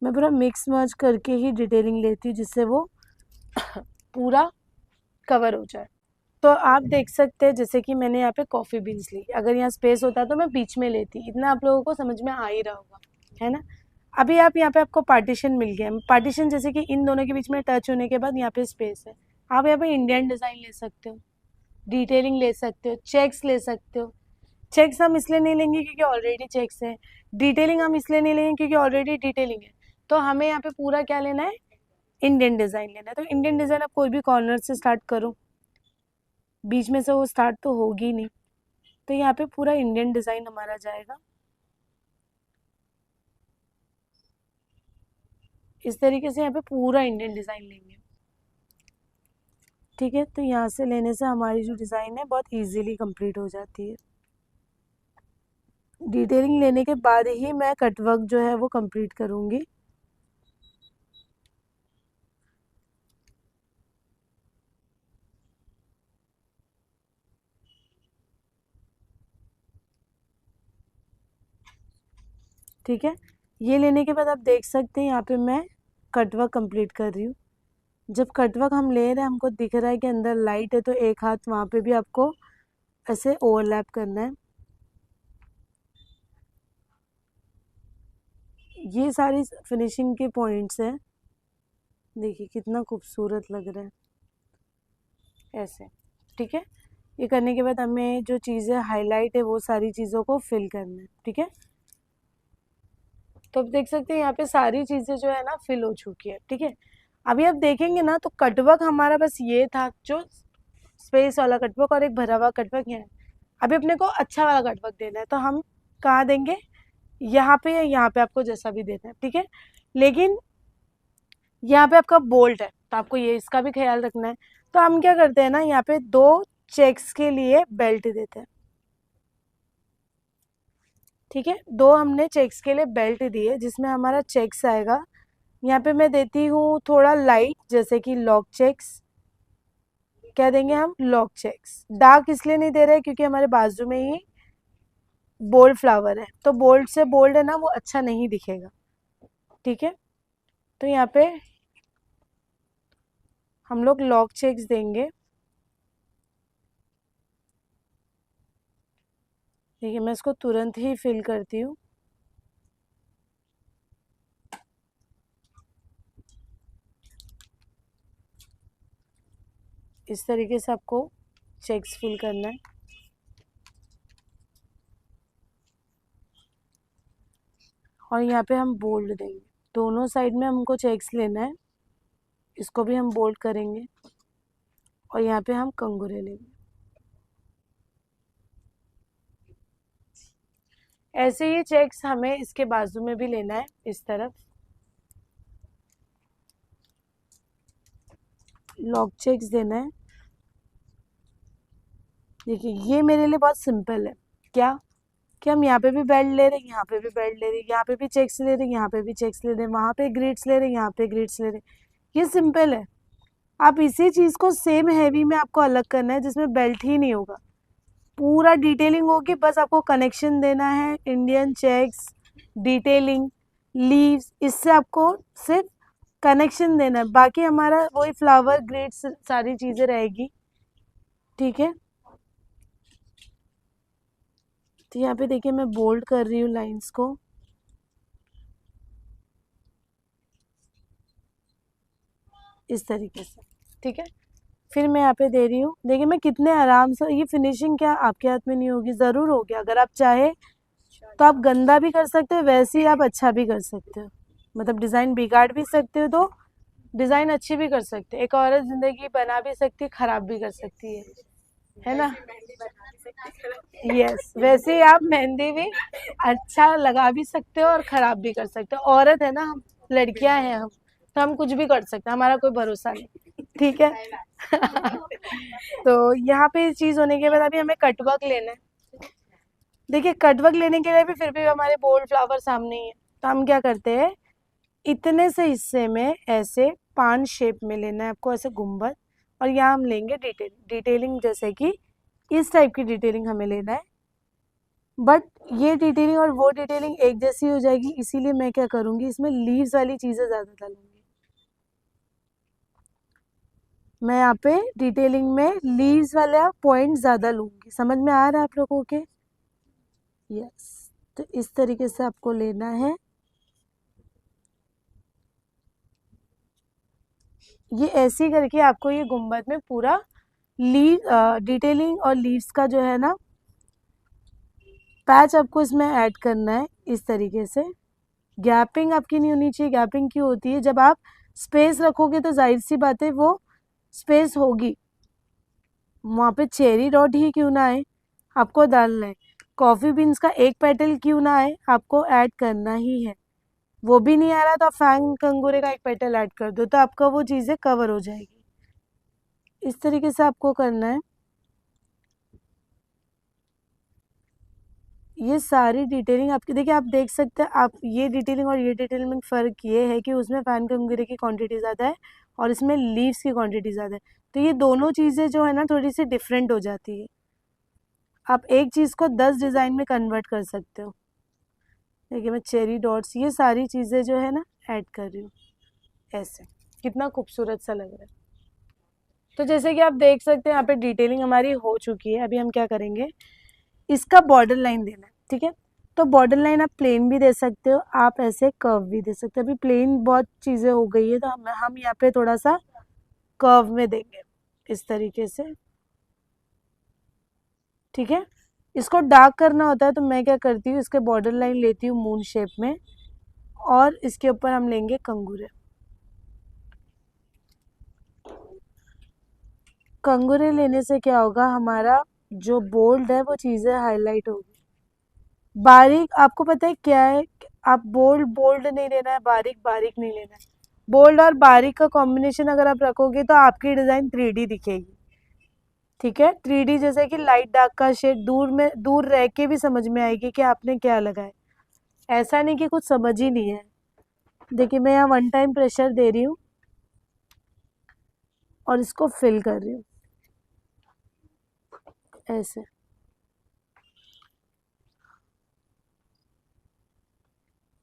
मैं पूरा मिक्स मर्ज करके ही डिटेलिंग लेती हूँ, जिससे वो पूरा कवर हो जाए। तो आप देख सकते हैं, जैसे कि मैंने यहाँ पे कॉफ़ी बीन्स ली। अगर यहाँ स्पेस होता तो मैं बीच में लेती। इतना आप लोगों को समझ में आ ही रहा होगा, है ना। अभी आप यहाँ पे, आपको पार्टीशन मिल गया। पार्टीशन जैसे कि इन दोनों के बीच में टच होने के बाद यहाँ पे स्पेस है। आप यहाँ पे इंडियन डिज़ाइन ले सकते हो, डिटेलिंग ले सकते हो, चेक्स ले सकते हो। चेक्स हम इसलिए नहीं लेंगे क्योंकि ऑलरेडी चेक्स है। डिटेलिंग हम इसलिए नहीं लेंगे क्योंकि ऑलरेडी डिटेलिंग है। तो हमें यहाँ पे पूरा क्या लेना है, इंडियन डिज़ाइन लेना है। तो इंडियन डिज़ाइन आप कोई भी कॉर्नर से स्टार्ट करो, बीच में से वो स्टार्ट तो होगी नहीं। तो यहाँ पे पूरा इंडियन डिज़ाइन हमारा जाएगा। इस तरीके से यहाँ पे पूरा इंडियन डिज़ाइन लेंगे, ठीक है। तो यहाँ से लेने से हमारी जो डिज़ाइन है बहुत इजीली कंप्लीट हो जाती है। डिटेलिंग लेने के बाद ही मैं कटवर्क जो है वो कंप्लीट करूँगी। ठीक है। ये लेने के बाद आप देख सकते हैं यहाँ पे मैं कटवर्क कंप्लीट कर रही हूँ। जब कटवर्क हम ले रहे हैं हमको दिख रहा है कि अंदर लाइट है, तो एक हाथ वहाँ पे भी आपको ऐसे ओवरलैप करना है। ये सारी फिनिशिंग के पॉइंट्स हैं, देखिए कितना खूबसूरत लग रहा है ऐसे। ठीक है, ये करने के बाद हमें जो चीज़ें हाईलाइट है वो सारी चीज़ों को फिल करना है। ठीक है, तो आप देख सकते हैं यहाँ पे सारी चीज़ें जो है ना फिल हो चुकी है। ठीक है, अभी आप देखेंगे ना तो कटवर्क हमारा बस ये था, जो स्पेस वाला कटवर्क और एक भरा हुआ कटवर्क है। अभी अपने को अच्छा वाला कटवर्क देना है, तो हम कहाँ देंगे, यहाँ पे या यहाँ पे, आपको जैसा भी देना है। ठीक है, लेकिन यहाँ पे आपका बोल्ट है तो आपको ये इसका भी ख्याल रखना है। तो हम क्या करते हैं ना, यहाँ पे 2 चेक्स के लिए बेल्ट देते हैं। ठीक है, 2 हमने चेक्स के लिए बेल्ट दिए जिसमें हमारा चेक्स आएगा। यहाँ पे मैं देती हूँ थोड़ा लाइट, जैसे कि लॉक चेक्स। क्या देंगे हम, लॉक चेक्स। डार्क इसलिए नहीं दे रहे क्योंकि हमारे बाजू में ही बोल्ड फ्लावर है, तो बोल्ड से बोल्ड है ना वो अच्छा नहीं दिखेगा। ठीक है, तो यहाँ पे हम लोग लॉक चेक्स देंगे। ठीक है, मैं इसको तुरंत ही फिल करती हूँ। इस तरीके से आपको चेक्स फिल करना है। और यहाँ पे हम बोल्ड देंगे, दोनों साइड में हमको चेक्स लेना है। इसको भी हम बोल्ड करेंगे और यहाँ पे हम कंगूरे लेंगे। ऐसे ही चेक्स हमें इसके बाजू में भी लेना है, इस तरफ लॉक चेक्स देना है। देखिए ये मेरे लिए बहुत सिंपल है, क्या कि हम यहाँ पे भी बेल्ट ले रहे हैं, यहाँ पे भी बेल्ट ले रहे हैं, यहाँ पे भी चेक्स ले रहे हैं, यहाँ पे भी चेक्स ले रहे हैं, वहाँ पे ग्रिड्स ले रहे हैं, यहाँ पे ग्रिड्स ले रहे हैं। ये सिंपल है। आप इसी चीज़ को सेम हैवी में आपको अलग करना है जिसमें बेल्ट ही नहीं होगा, पूरा डिटेलिंग होगी, बस आपको कनेक्शन देना है। इंडियन चेक्स, डिटेलिंग, लीव्स, इससे आपको सिर्फ कनेक्शन देना है, बाकी हमारा वही फ्लावर ग्रिड्स सारी चीज़ें रहेगी। ठीक है, तो यहाँ पे देखिए मैं बोल्ड कर रही हूँ लाइंस को। इस तरीके से। ठीक है, फिर मैं यहाँ पे दे रही हूँ। देखिए मैं कितने आराम से, ये फिनिशिंग क्या आपके हाथ में नहीं होगी, ज़रूर होगी। अगर आप चाहे तो आप गंदा भी कर सकते हो, वैसे ही आप अच्छा भी कर सकते हो, मतलब डिज़ाइन बिगाड़ भी सकते हो तो डिज़ाइन अच्छी भी कर सकते हो। एक औरत ज़िंदगी बना भी सकती है, ख़राब भी कर सकती है ना। यस, वैसे ही आप मेहंदी भी अच्छा लगा भी सकते हो और ख़राब भी कर सकते हो। औरत है ना हम, लड़कियां हैं हम, तो हम कुछ भी कर सकते हैं, हमारा कोई भरोसा नहीं। ठीक है। तो यहाँ पे ये चीज़ होने के बाद अभी हमें कटवर्क लेना है। देखिए कटवर्क लेने के लिए भी फिर भी हमारे बोल्ड फ्लावर सामने ही है, तो हम क्या करते हैं, इतने से हिस्से में ऐसे 5 शेप में लेना है आपको, ऐसे गुंबद। और यहाँ हम लेंगे डिटेलिंग, जैसे कि इस टाइप की डिटेलिंग हमें लेना है। बट ये डिटेलिंग और वो डिटेलिंग एक जैसी हो जाएगी, इसीलिए मैं क्या करूँगी, इसमें लीव्स वाली चीज़ें ज़्यादा डालूंगी। मैं यहाँ पे डिटेलिंग में लीव्स वाला पॉइंट ज़्यादा लूँगी। समझ में आ रहा है आप लोगों के? यस, तो इस तरीके से आपको लेना है। ये ऐसे करके आपको ये गुंबद में पूरा लीव डिटेलिंग और लीव्स का जो है ना पैच आपको इसमें ऐड करना है। इस तरीके से गैपिंग आपकी नहीं होनी चाहिए। गैपिंग क्यों होती है, जब आप स्पेस रखोगे तो जाहिर सी बात है वो स्पेस होगी, वहाँ पे चेरी डॉट ही क्यों ना आए, आपको डालना है। कॉफ़ी बीन्स का एक पेटल क्यों ना आए, आपको ऐड करना ही है। वो भी नहीं आ रहा तो आप फैंग कंगूरे का एक पेटल ऐड कर दो, तो आपका वो चीज़ें कवर हो जाएगी। इस तरीके से आपको करना है। ये सारी डिटेलिंग आपकी, देखिए आप देख सकते हैं, आप ये डिटेलिंग और ये डिटेलिंग में फ़र्क ये है कि उसमें फैन कंगूरे की क्वांटिटी ज़्यादा है और इसमें लीव्स की क्वांटिटी ज़्यादा है, तो ये दोनों चीज़ें जो है ना थोड़ी सी डिफरेंट हो जाती है। आप एक चीज़ को 10 डिज़ाइन में कन्वर्ट कर सकते हो। देखिए मैं चेरी डॉट्स ये सारी चीज़ें जो है ना ऐड कर रही हूँ ऐसे। कितना खूबसूरत सा लग रहा है। तो जैसे कि आप देख सकते हैं यहाँ पे डिटेलिंग हमारी हो चुकी है। अभी हम क्या करेंगे, इसका बॉर्डर लाइन देना है, ठीक है। तो बॉर्डर लाइन आप प्लेन भी दे सकते हो, आप ऐसे कर्व भी दे सकते हो। अभी प्लेन बहुत चीज़ें हो गई है तो हम यहाँ पे थोड़ा सा कर्व में देंगे इस तरीके से, ठीक है। इसको डार्क करना होता है तो मैं क्या करती हूँ, इसके बॉर्डर लाइन लेती हूँ मून शेप में और इसके ऊपर हम लेंगे कंगूरे। कंगूरे लेने से क्या होगा, हमारा जो बोल्ड है वो चीज़ें हाईलाइट होगी। बारीक आपको पता है क्या है, आप बोल्ड बोल्ड नहीं लेना है, बारीक बारीक नहीं लेना है। बोल्ड और बारीक का कॉम्बिनेशन अगर आप रखोगे तो आपकी डिज़ाइन 3D दिखेगी, ठीक है। 3D जैसे कि लाइट डार्क का शेड दूर में दूर रह के भी समझ में आएगी कि आपने क्या लगाया। ऐसा नहीं कि कुछ समझ ही नहीं है। देखिए मैं यहाँ 1 टाइम प्रेशर दे रही हूँ और इसको फिल कर रही हूँ ऐसे।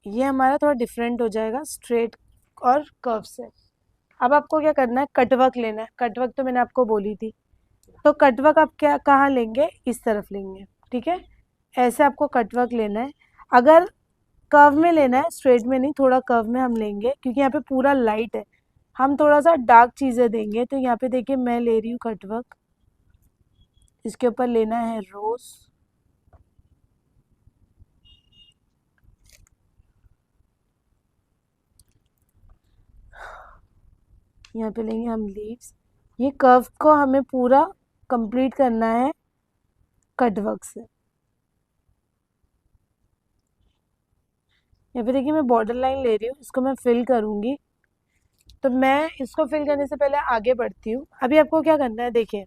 ये हमारा थोड़ा डिफरेंट हो जाएगा स्ट्रेट और कर्व से। अब आपको क्या करना है, कटवर्क लेना है। कटवर्क तो मैंने आपको बोली थी। तो कटवर्क आप क्या कहाँ लेंगे, इस तरफ लेंगे, ठीक है। ऐसे आपको कटवर्क लेना है। अगर कर्व में लेना है, स्ट्रेट में नहीं, थोड़ा कर्व में हम लेंगे क्योंकि यहाँ पे पूरा लाइट है। हम थोड़ा सा डार्क चीज़ें देंगे। तो यहाँ पे देखिए मैं ले रही हूँ कटवर्क, इसके ऊपर लेना है रोज, यहाँ पे लेंगे हम लीव्स। ये कर्व को हमें पूरा कंप्लीट करना है कटवर्क से। यहाँ पे देखिए मैं बॉर्डर लाइन ले रही हूँ, इसको मैं फिल करूँगी। तो मैं इसको फिल करने से पहले आगे बढ़ती हूँ। अभी आपको क्या करना है, देखिए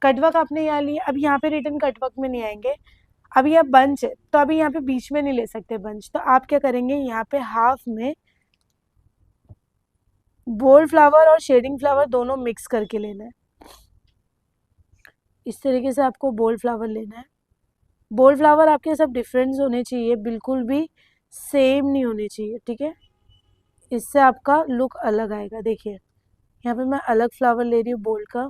कटवर्क आपने यहाँ लिया, अब यहाँ पे रिटर्न कटवर्क में नहीं आएंगे। अभी यह बंच है तो अभी यहाँ पे बीच में नहीं ले सकते बंच, तो आप क्या करेंगे, यहाँ पे हाफ में बोल्ड फ्लावर और शेडिंग फ्लावर दोनों मिक्स करके लेना है। इस तरीके से आपको बोल्ड फ्लावर लेना है। बोल्ड फ्लावर आपके सब डिफरेंस होने चाहिए, बिल्कुल भी सेम नहीं होने चाहिए, ठीक है। इससे आपका लुक अलग आएगा। देखिए यहाँ पे मैं अलग फ्लावर ले रही हूँ बोल्ड का।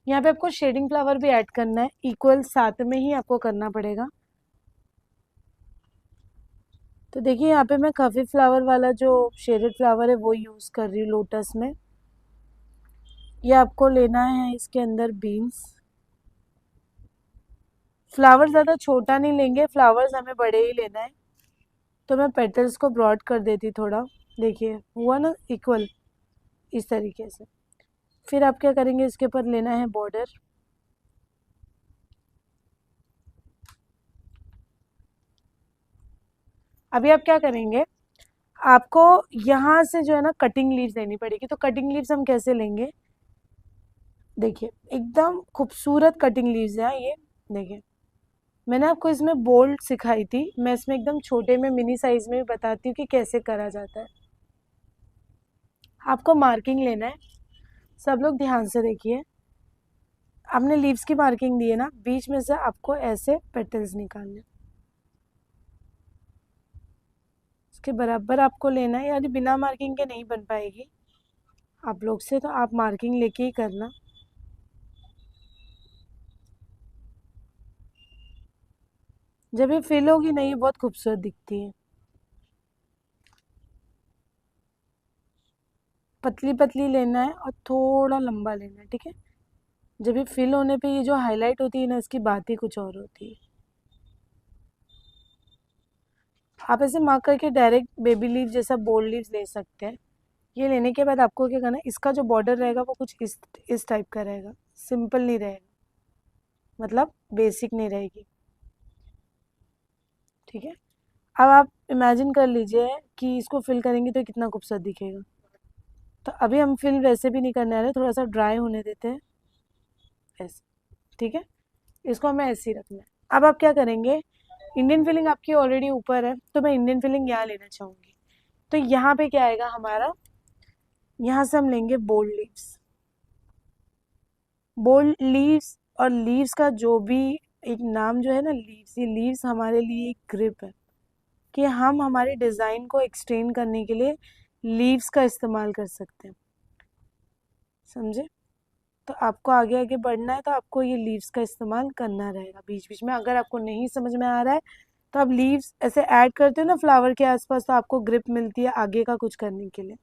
यहाँ पे आपको शेडिंग फ्लावर भी ऐड करना है, इक्वल साथ में ही आपको करना पड़ेगा। तो देखिए यहाँ पे मैं खफी फ्लावर वाला जो शेडेड फ्लावर है वो यूज़ कर रही हूँ लोटस में। ये आपको लेना है इसके अंदर बीन्स। फ्लावर ज़्यादा छोटा नहीं लेंगे, फ्लावर्स हमें बड़े ही लेना है। तो मैं पेटल्स को ब्रॉड कर देती थोड़ा। देखिए हुआ ना इक्वल, इस तरीके से। फिर आप क्या करेंगे, इसके ऊपर लेना है बॉर्डर। अभी आप क्या करेंगे, आपको यहाँ से जो है ना कटिंग लीव्स लेनी पड़ेगी। तो कटिंग लीव्स हम कैसे लेंगे, देखिए एकदम खूबसूरत कटिंग लीव्स हैं ये। देखिए मैंने आपको इसमें बोल्ड सिखाई थी, मैं इसमें एकदम छोटे में मिनी साइज में भी बताती हूँ कि कैसे करा जाता है। आपको मार्किंग लेना है, सब लोग ध्यान से देखिए। आपने लीव्स की मार्किंग दी है ना, बीच में से आपको ऐसे पेटल्स निकालने, इसके बराबर आपको लेना है। यानी बिना मार्किंग के नहीं बन पाएगी आप लोग से, तो आप मार्किंग लेके ही करना। जब ये फिल होगी ना, ये बहुत खूबसूरत दिखती है। पतली पतली लेना है और थोड़ा लंबा लेना है, ठीक है। जब ये फिल होने पे ये जो हाईलाइट होती है ना, इसकी बात ही कुछ और होती है। आप ऐसे मार्क करके डायरेक्ट बेबी लीव जैसा बोल्ड लीव्स ले सकते हैं। ये लेने के बाद आपको क्या करना है, इसका जो बॉर्डर रहेगा वो कुछ इस टाइप का रहेगा, सिंपल नहीं रहेगा, मतलब बेसिक नहीं रहेगी, ठीक है। अब आप इमेजिन कर लीजिए कि इसको फिल करेंगे तो कितना खूबसूरत दिखेगा। तो अभी हम फिल वैसे भी नहीं करने आ रहे, थोड़ा सा ड्राई होने देते हैं ऐसे, ठीक है। इसको हमें ऐसे ही रखना है। अब आप क्या करेंगे, इंडियन फिलिंग आपकी ऑलरेडी ऊपर है तो मैं इंडियन फिलिंग यहाँ लेना चाहूँगी। तो यहाँ पे क्या आएगा हमारा, यहाँ से हम लेंगे बोल्ड लीव्स। बोल्ड लीव्स और लीव्स का जो भी एक नाम जो है ना लीव्स, ये लीव्स हमारे लिए एक ग्रिप है कि हम हमारे डिज़ाइन को एक्सटेंड करने के लिए लीव्स का इस्तेमाल कर सकते हैं, समझे। तो आपको आगे आगे बढ़ना है तो आपको ये लीव्स का इस्तेमाल करना रहेगा बीच बीच में। अगर आपको नहीं समझ में आ रहा है तो आप लीव्स ऐसे ऐड करते हो ना फ्लावर के आसपास, तो आपको ग्रिप मिलती है आगे का कुछ करने के लिए।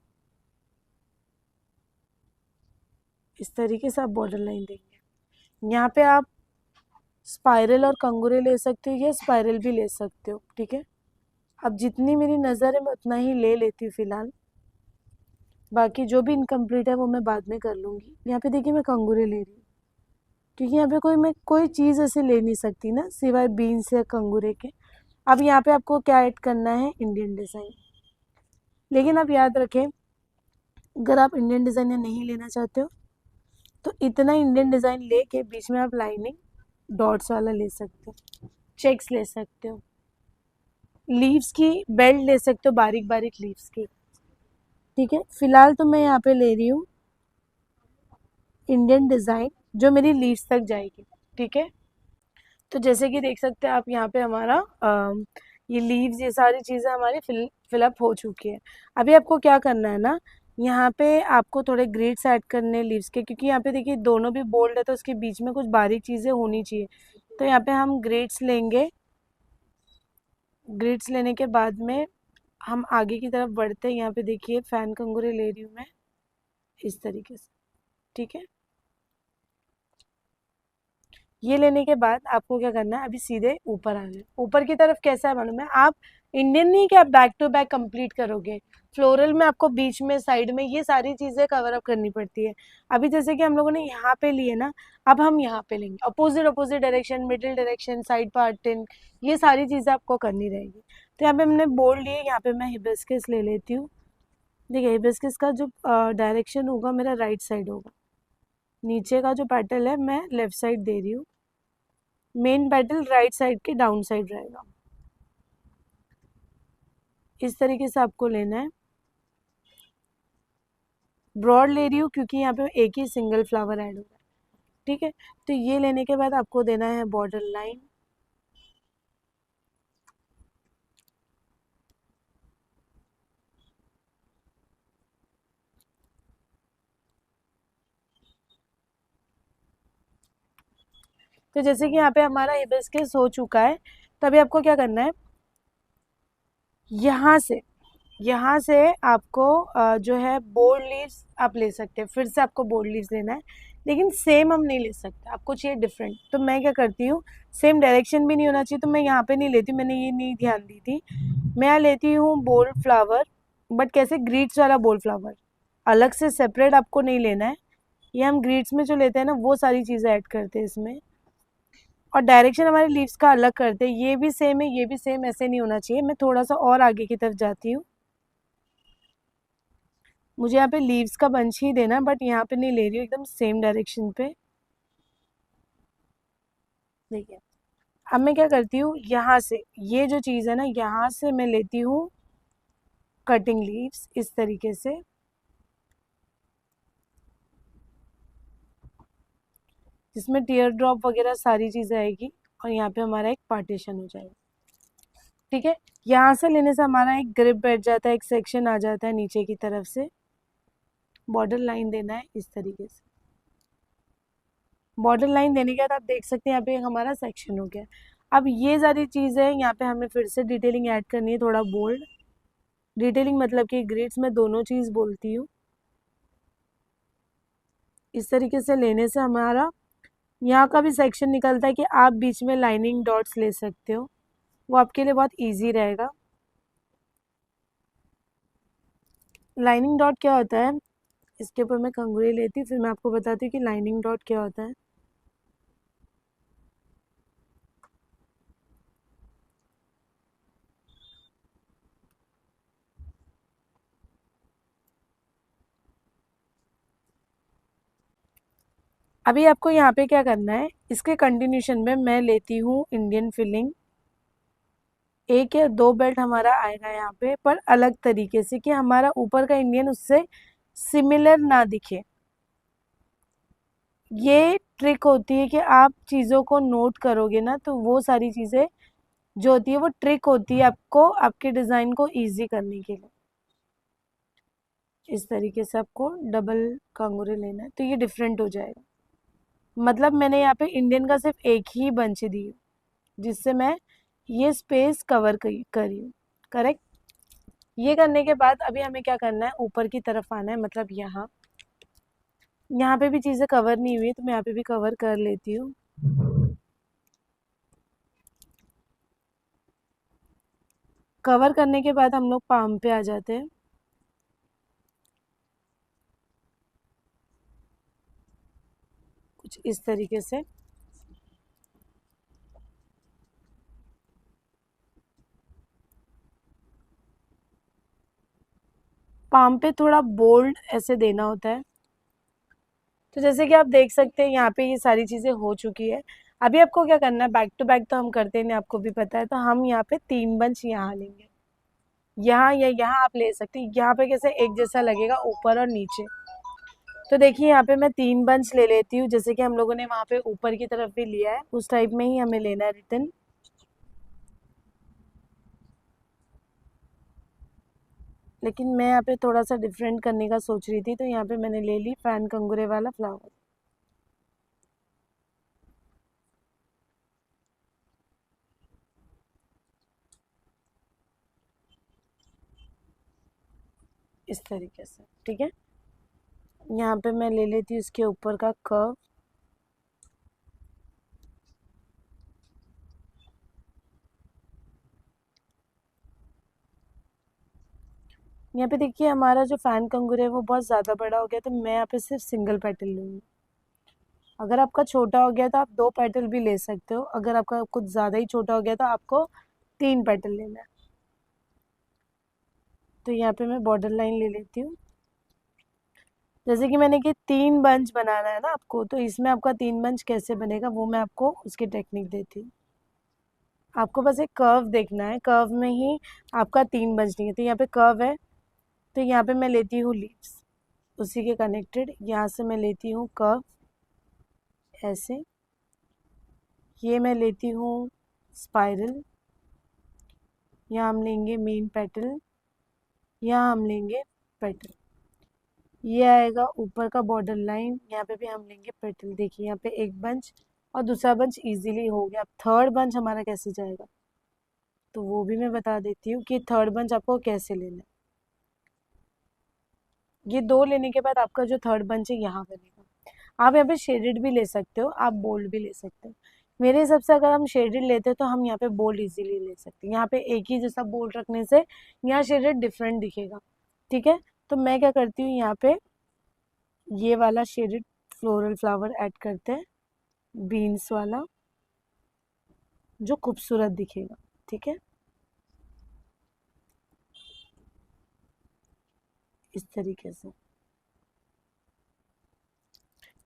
इस तरीके से आप बॉर्डर लाइन देंगे। यहाँ पे आप स्पाइरल और कंगूरे ले सकते हो या स्पाइरल भी ले सकते हो, ठीक है। अब जितनी मेरी नज़र है मैं उतना ही ले लेती हूँ फिलहाल, बाकी जो भी इनकम्प्लीट है वो मैं बाद में कर लूँगी। यहाँ पे देखिए मैं कंगूरे ले रही हूँ क्योंकि यहाँ पे मैं कोई चीज़ ऐसे ले नहीं सकती ना सिवाय बीन्स या कंगूरे के। अब यहाँ पे आपको क्या ऐड करना है, इंडियन डिज़ाइन। लेकिन आप याद रखें, अगर आप इंडियन डिज़ाइन नहीं लेना चाहते हो तो इतना इंडियन डिज़ाइन लेके बीच में आप लाइनिंग डॉट्स वाला ले सकते हो, चेक्स ले सकते हो, लीव्स की बेल्ट ले सकते हो, बारीक बारीक लीव्स की, ठीक है। फिलहाल तो मैं यहाँ पे ले रही हूँ इंडियन डिज़ाइन जो मेरी लीव्स तक जाएगी, ठीक है। तो जैसे कि देख सकते हैं आप यहाँ पे हमारा ये लीव्स, ये सारी चीज़ें हमारी फिलअप हो चुकी है। अभी आपको क्या करना है ना, यहाँ पे आपको थोड़े ग्रिड्स ऐड करने लीव्स के, क्योंकि यहाँ पे देखिए दोनों भी बोल्ड है तो उसके बीच में कुछ बारीक चीज़ें होनी चाहिए। तो यहाँ पे हम ग्रिड्स लेंगे। ग्रिड्स लेने के बाद में हम आगे की तरफ बढ़ते हैं। यहाँ पे देखिए फैन कंगूरे ले रही हूँ मैं इस तरीके से, ठीक है। ये लेने के बाद आपको क्या करना है, अभी सीधे ऊपर आना है। ऊपर की तरफ कैसा है मालूम है, आप इंडियन नहीं कि आप बैक टू बैक कंप्लीट करोगे, फ्लोरल में आपको बीच में साइड में ये सारी चीजें कवर अप करनी पड़ती है। अभी जैसे कि हम लोगों ने यहाँ पे लिए ना, अब हम यहाँ पे लेंगे opposite opposite direction, middle direction, side parting, ये सारी चीजें आपको करनी रहेगी। तो यहाँ पे हमने बोल्ड लिए, यहाँ पे मैं हिबिस्कस ले लेती हूँ। देखिए हिबिस्कस का जो डायरेक्शन होगा मेरा राइट साइड होगा, नीचे का जो पेटल है मैं लेफ्ट साइड दे रही हूँ, मेन पेटल राइट साइड के डाउन साइड रहेगा। इस तरीके से आपको लेना है। ब्रॉड ले रही हूँ क्योंकि यहाँ पे एक ही सिंगल फ्लावर ऐड हो रहा है, ठीक है। तो ये लेने के बाद आपको देना है बॉर्डर लाइन। तो जैसे कि यहाँ पे हमारा हिबिस्कस हो चुका है, तभी आपको क्या करना है, यहाँ से आपको जो है बोल्ड लीव्स आप ले सकते हैं। फिर से आपको बोल्ड लीव्स लेना है, लेकिन सेम हम नहीं ले सकते, आपको चाहिए डिफरेंट। तो मैं क्या करती हूँ, सेम डायरेक्शन भी नहीं होना चाहिए तो मैं यहाँ पे नहीं लेती, मैंने ये नहीं ध्यान दी थी। मैं यहाँ लेती हूँ बोल्ड फ्लावर, बट कैसे, ग्रीड्स वाला बोल्ड फ्लावर, अलग से सेपरेट आपको नहीं लेना है। ये हम ग्रीड्स में जो लेते हैं ना वो सारी चीज़ें ऐड करते हैं इसमें, और डायरेक्शन हमारे लीव्स का अलग करते हैं। ये भी सेम है, ये भी सेम, ऐसे नहीं होना चाहिए। मैं थोड़ा सा और आगे की तरफ जाती हूँ, मुझे यहाँ पे लीव्स का बंच ही देना, बट यहाँ पे नहीं ले रही हूँ, एकदम सेम डायरेक्शन पे। देखिए अब मैं क्या करती हूँ, यहाँ से ये जो चीज़ है ना, यहाँ से मैं लेती हूँ कटिंग लीव्स इस तरीके से, जिसमें टीयर ड्रॉप वगैरह सारी चीज़ें आएगी, और यहाँ पे हमारा एक पार्टीशन हो जाएगा, ठीक है। यहाँ से लेने से हमारा एक ग्रिप बैठ जाता है, एक सेक्शन आ जाता है नीचे की तरफ से। बॉर्डर लाइन देना है इस तरीके से। बॉर्डर लाइन देने के बाद आप देख सकते हैं यहाँ पे हमारा सेक्शन हो गया। अब ये सारी चीज़ें यहाँ पे हमें फिर से डिटेलिंग ऐड करनी है, थोड़ा बोल्ड डिटेलिंग, मतलब कि ग्रिड्स में दोनों चीज़ बोलती हूँ। इस तरीके से लेने से हमारा यहाँ का भी सेक्शन निकलता है कि आप बीच में लाइनिंग डॉट्स ले सकते हो, वो आपके लिए बहुत ईजी रहेगा। लाइनिंग डॉट क्या होता है, इसके ऊपर मैं कंगूरे लेती हूँ, फिर मैं आपको बताती हूँ कि लाइनिंग डॉट क्या होता है। अभी आपको यहाँ पे क्या करना है, इसके कंटिन्यूशन में मैं लेती हूँ इंडियन फिलिंग। एक या दो बेल्ट हमारा आएगा यहाँ पे, पर अलग तरीके से, कि हमारा ऊपर का इंडियन उससे सिमिलर ना दिखे। ये ट्रिक होती है कि आप चीज़ों को नोट करोगे ना, तो वो सारी चीज़ें जो होती है वो ट्रिक होती है आपको आपके डिज़ाइन को इजी करने के लिए। इस तरीके से आपको डबल कंगूरे लेना है, तो ये डिफरेंट हो जाएगा। मतलब मैंने यहाँ पे इंडियन का सिर्फ एक ही बंच दी है, जिससे मैं ये स्पेस कवर करी हूँ। करेक्ट। ये करने के बाद अभी हमें क्या करना है, ऊपर की तरफ आना है, मतलब यहाँ यहाँ पे भी चीज़ें कवर नहीं हुई है, तो मैं यहाँ पे भी कवर कर लेती हूँ। कवर करने के बाद हम लोग पाम पे आ जाते हैं। कुछ इस तरीके से। पाम पे थोड़ा बोल्ड ऐसे देना होता है। तो जैसे कि आप देख सकते हैं यहाँ पे ये सारी चीज़ें हो चुकी है। अभी आपको क्या करना है, बैक टू बैक तो हम करते नहीं, आपको भी पता है, तो हम यहाँ पे 3 बंच यहाँ लेंगे। यहाँ या यहाँ आप ले सकते हैं, यहाँ पे कैसे एक जैसा लगेगा ऊपर और नीचे। तो देखिए यहाँ पे मैं 3 बंच ले लेती हूँ, जैसे कि हम लोगों ने वहाँ पे ऊपर की तरफ भी लिया है, उस टाइप में ही हमें लेना है रिटर्न। लेकिन मैं यहाँ पे थोड़ा सा डिफरेंट करने का सोच रही थी, तो यहाँ पे मैंने ले ली फैन कंगूरे वाला फ्लावर। इस तरीके से, ठीक है। यहाँ पे मैं ले लेती हूँ इसके ऊपर का कर्व। यहाँ पे देखिए हमारा जो फैन कंगूर है वो बहुत ज़्यादा बड़ा हो गया, तो मैं यहाँ पे सिर्फ सिंगल पेटल लूँगी। अगर आपका छोटा हो गया तो आप 2 पेटल भी ले सकते हो, अगर आपका कुछ ज़्यादा ही छोटा हो गया तो आपको 3 पेटल लेना है। तो यहाँ पे मैं बॉर्डर लाइन ले लेती हूँ। जैसे कि मैंने कि 3 बंच बनाना है ना आपको, तो इसमें आपका 3 बंच कैसे बनेगा वो मैं आपको उसकी टेक्निक देती हूँ। आपको बस एक कर्व देखना है, कर्व में ही आपका 3 बंच नहीं है। तो यहाँ पे कर्व है, तो यहाँ पे मैं लेती हूँ लीव्स, उसी के कनेक्टेड यहाँ से मैं लेती हूँ कर्व ऐसे। ये मैं लेती हूँ स्पाइरल। यहाँ हम लेंगे मेन पेटल, यहाँ हम लेंगे पेटल। ये आएगा ऊपर का बॉर्डर लाइन, यहाँ पे भी हम लेंगे पेटल। देखिए यहाँ पे एक बंच और दूसरा बंच इजीली हो गया। अब थर्ड बंच हमारा कैसे जाएगा, तो वो भी मैं बता देती हूँ कि थर्ड बंच आपको कैसे लेना है। ये 2 लेने के बाद आपका जो थर्ड बंच है यहाँ बनेगा। आप यहाँ पे शेडेड भी ले सकते हो, आप बोल्ड भी ले सकते हो। मेरे हिसाब से अगर हम शेडेड लेते हैं तो हम यहाँ पे बोल्ड इजीली ले सकते हैं। यहाँ पे एक ही जैसा बोल्ड रखने से यहाँ शेडेड डिफरेंट दिखेगा, ठीक है। तो मैं क्या करती हूँ, यहाँ पे ये वाला शेडेड फ्लोरल फ्लावर ऐड करते हैं, बीन्स वाला, जो खूबसूरत दिखेगा, ठीक है। इस तरीके से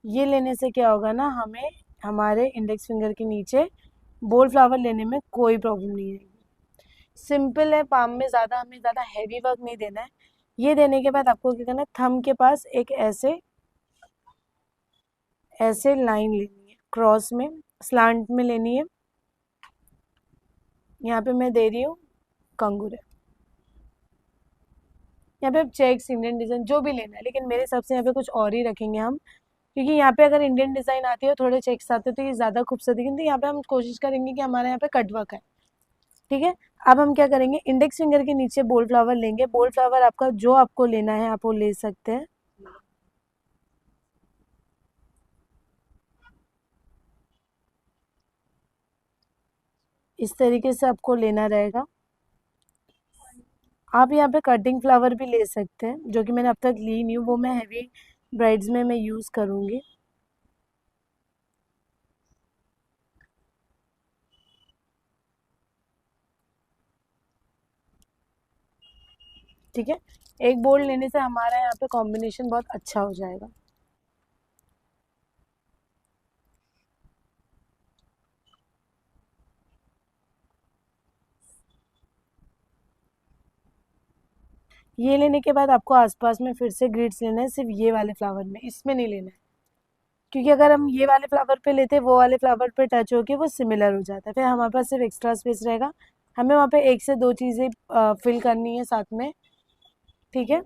ये लेने से क्या होगा ना, हमें हमारे इंडेक्स फिंगर के नीचे बोल्ड फ्लावर लेने में कोई प्रॉब्लम नहीं आएगी। सिंपल है, पाम में ज़्यादा हमें ज़्यादा हैवी वर्क नहीं देना है। ये देने के बाद आपको क्या करना है, थंब के पास एक ऐसे ऐसे लाइन लेनी है, क्रॉस में स्लांट में लेनी है। यहाँ पे मैं दे रही हूँ कंगूरे। यहाँ पे आप चेक्स, इंडियन डिजाइन जो भी लेना है, लेकिन मेरे हिसाब से यहाँ पे कुछ और ही रखेंगे हम, क्योंकि यहाँ पे अगर इंडियन डिजाइन आती है थोड़े चेक्स आते हैं तो ये ज्यादा खूबसूरत दिखेंगे। तो यहाँ पे हम कोशिश करेंगे कि हमारे यहाँ पे कटवर्क है, ठीक है। अब हम क्या करेंगे, इंडेक्स फिंगर के नीचे बोल्ड फ्लावर लेंगे। बोल्ड फ्लावर आपका जो आपको लेना है आप वो ले सकते हैं। इस तरीके से आपको लेना रहेगा। आप यहाँ पे कटिंग फ्लावर भी ले सकते हैं, जो कि मैंने अब तक ली नहीं हूँ, वो मैं हैवी ब्राइड्स में मैं यूज़ करूँगी। ठीक है, एक बोल्ड लेने से हमारा यहाँ पे कॉम्बिनेशन बहुत अच्छा हो जाएगा। ये लेने के बाद आपको आसपास में फिर से ग्रिड्स लेना है, सिर्फ ये वाले फ्लावर में, इसमें नहीं लेना है। क्योंकि अगर हम ये वाले फ्लावर पे लेते वो वाले फ्लावर पे टच होके वो सिमिलर हो जाता है, फिर हमारे पास सिर्फ एक्स्ट्रा स्पेस रहेगा। हमें वहाँ पे एक से दो चीज़ें फिल करनी है साथ में। ठीक है।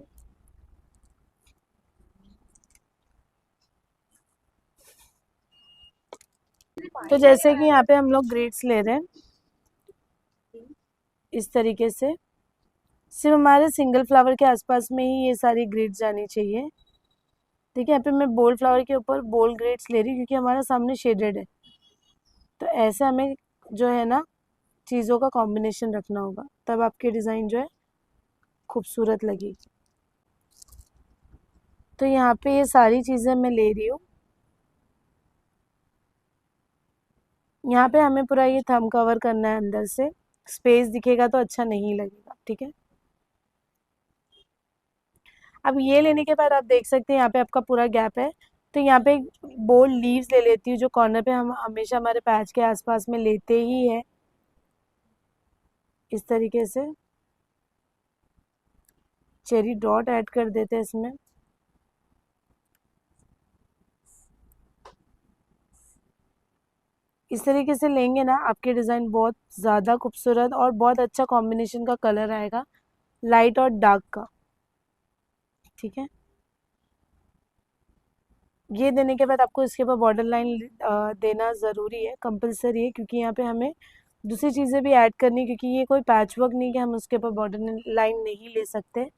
तो जैसे कि यहाँ पे हम लोग ग्रिड्स ले रहे हैं इस तरीके से, सिर्फ हमारे सिंगल फ्लावर के आसपास में ही ये सारी ग्रिड्स जानी चाहिए। ठीक है। यहाँ पे मैं बोल्ड फ्लावर के ऊपर बोल्ड ग्रिड्स ले रही हूँ क्योंकि हमारा सामने शेडेड है। तो ऐसे हमें जो है ना चीज़ों का कॉम्बिनेशन रखना होगा, तब आपकी डिज़ाइन जो है खूबसूरत लगेगी। तो यहाँ पे ये सारी चीज़ें मैं ले रही हूँ। यहाँ पे हमें पूरा ये थंब कवर करना है अंदर से, स्पेस दिखेगा तो अच्छा नहीं लगेगा। ठीक है। अब ये लेने के बाद आप देख सकते हैं यहाँ पे आपका पूरा गैप है। तो यहाँ पे बोल्ड लीव्स ले लेती हूँ जो कॉर्नर पे हम हमेशा हमारे पैच के आसपास में लेते ही है, इस तरीके से चेरी डॉट ऐड कर देते हैं इसमें। इस तरीके से लेंगे ना आपके डिज़ाइन बहुत ज़्यादा खूबसूरत और बहुत अच्छा कॉम्बिनेशन का कलर आएगा, लाइट और डार्क का। ठीक है। ये देने के बाद आपको इसके ऊपर बॉर्डर लाइन देना ज़रूरी है, कंपलसरी है, क्योंकि यहाँ पे हमें दूसरी चीज़ें भी ऐड करनी है, क्योंकि ये कोई पैच वर्क नहीं कि हम उसके ऊपर बॉर्डर लाइन नहीं ले सकते।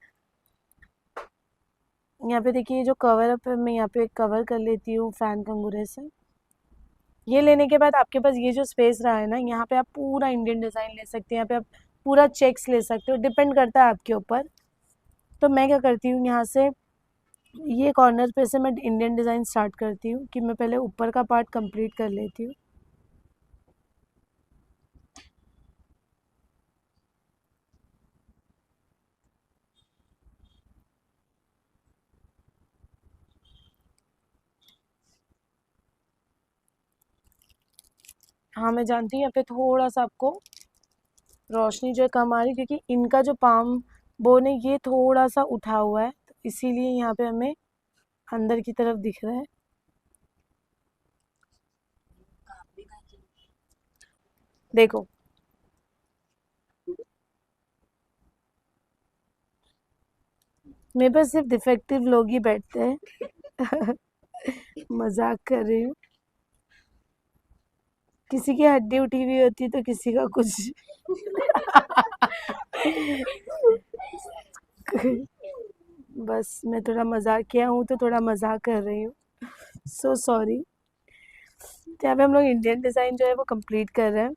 यहाँ पे देखिए जो कवर अप है मैं यहाँ पे कवर कर लेती हूँ फैन कंगूरे से। ये लेने के बाद आपके पास ये जो स्पेस रहा है ना, यहाँ पे आप पूरा इंडियन डिज़ाइन ले सकते हैं, यहाँ पे आप पूरा चेक्स ले सकते हो, डिपेंड करता है आपके ऊपर। तो मैं क्या करती हूँ यहाँ से ये कॉर्नर पे से मैं इंडियन डिज़ाइन स्टार्ट करती हूँ कि मैं पहले ऊपर का पार्ट कंप्लीट कर लेती हूँ। हाँ मैं जानती हूँ यहाँ पे थोड़ा सा आपको रोशनी जो है कम आ रही है, क्योंकि इनका जो पाम बोन है ये थोड़ा सा उठा हुआ है, तो इसीलिए यहाँ पे हमें अंदर की तरफ दिख रहा है। देखो मेरे पास सिर्फ डिफेक्टिव लोग ही बैठते हैं। मजाक कर रही हूँ। किसी की हड्डी उठी हुई होती तो किसी का कुछ। बस मैं थोड़ा मजाकिया हूँ तो थोड़ा मजाक कर रही हूँ, सो सॉरी। तो यहाँ पे हम लोग इंडियन डिज़ाइन जो है वो कंप्लीट कर रहे हैं।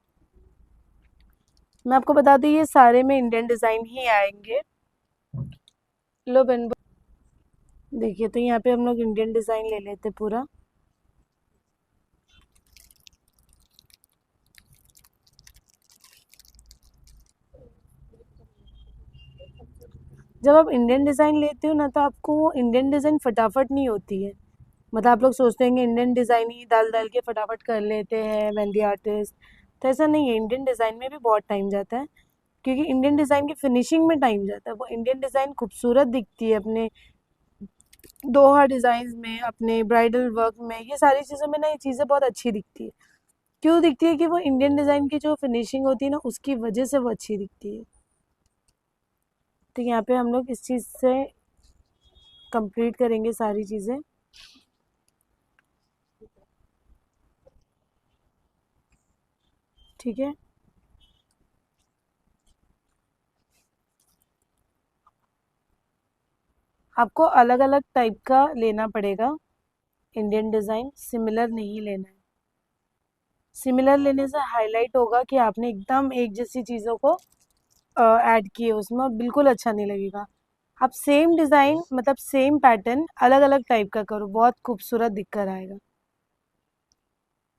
मैं आपको बता दूँ ये सारे में इंडियन डिज़ाइन ही आएंगे। लो बन देखिए, तो यहाँ पे हम लोग इंडियन डिज़ाइन ले लेते पूरा। जब आप इंडियन डिज़ाइन लेते हो ना तो आपको वो इंडियन डिज़ाइन फटाफट नहीं होती है। मतलब आप लोग सोचते हैं कि इंडियन डिज़ाइन ही डाल डाल के फटाफट कर लेते हैं मेहंदी आर्टिस्ट, तो ऐसा नहीं है। इंडियन डिज़ाइन में भी बहुत टाइम जाता है, क्योंकि इंडियन डिज़ाइन की फिनिशिंग में टाइम जाता है। वो इंडियन डिज़ाइन खूबसूरत दिखती है अपने दोहा डिज़ाइन में, अपने ब्राइडल वर्क में, ये सारी चीज़ों में ना ये चीज़ें बहुत अच्छी दिखती है। क्यों दिखती है? कि वो इंडियन डिज़ाइन की जो फिनिशिंग होती है ना उसकी वजह से वो अच्छी दिखती है। तो यहाँ पे हम लोग इस चीज़ से कंप्लीट करेंगे सारी चीज़ें। ठीक है। आपको अलग अलग टाइप का लेना पड़ेगा इंडियन डिज़ाइन, सिमिलर नहीं लेना है। सिमिलर लेने से हाईलाइट होगा कि आपने एकदम एक जैसी चीज़ों को ऐड किए उसमें, और बिल्कुल अच्छा नहीं लगेगा। आप सेम डिज़ाइन मतलब सेम पैटर्न अलग अलग टाइप का करो, बहुत खूबसूरत दिख कर आएगा।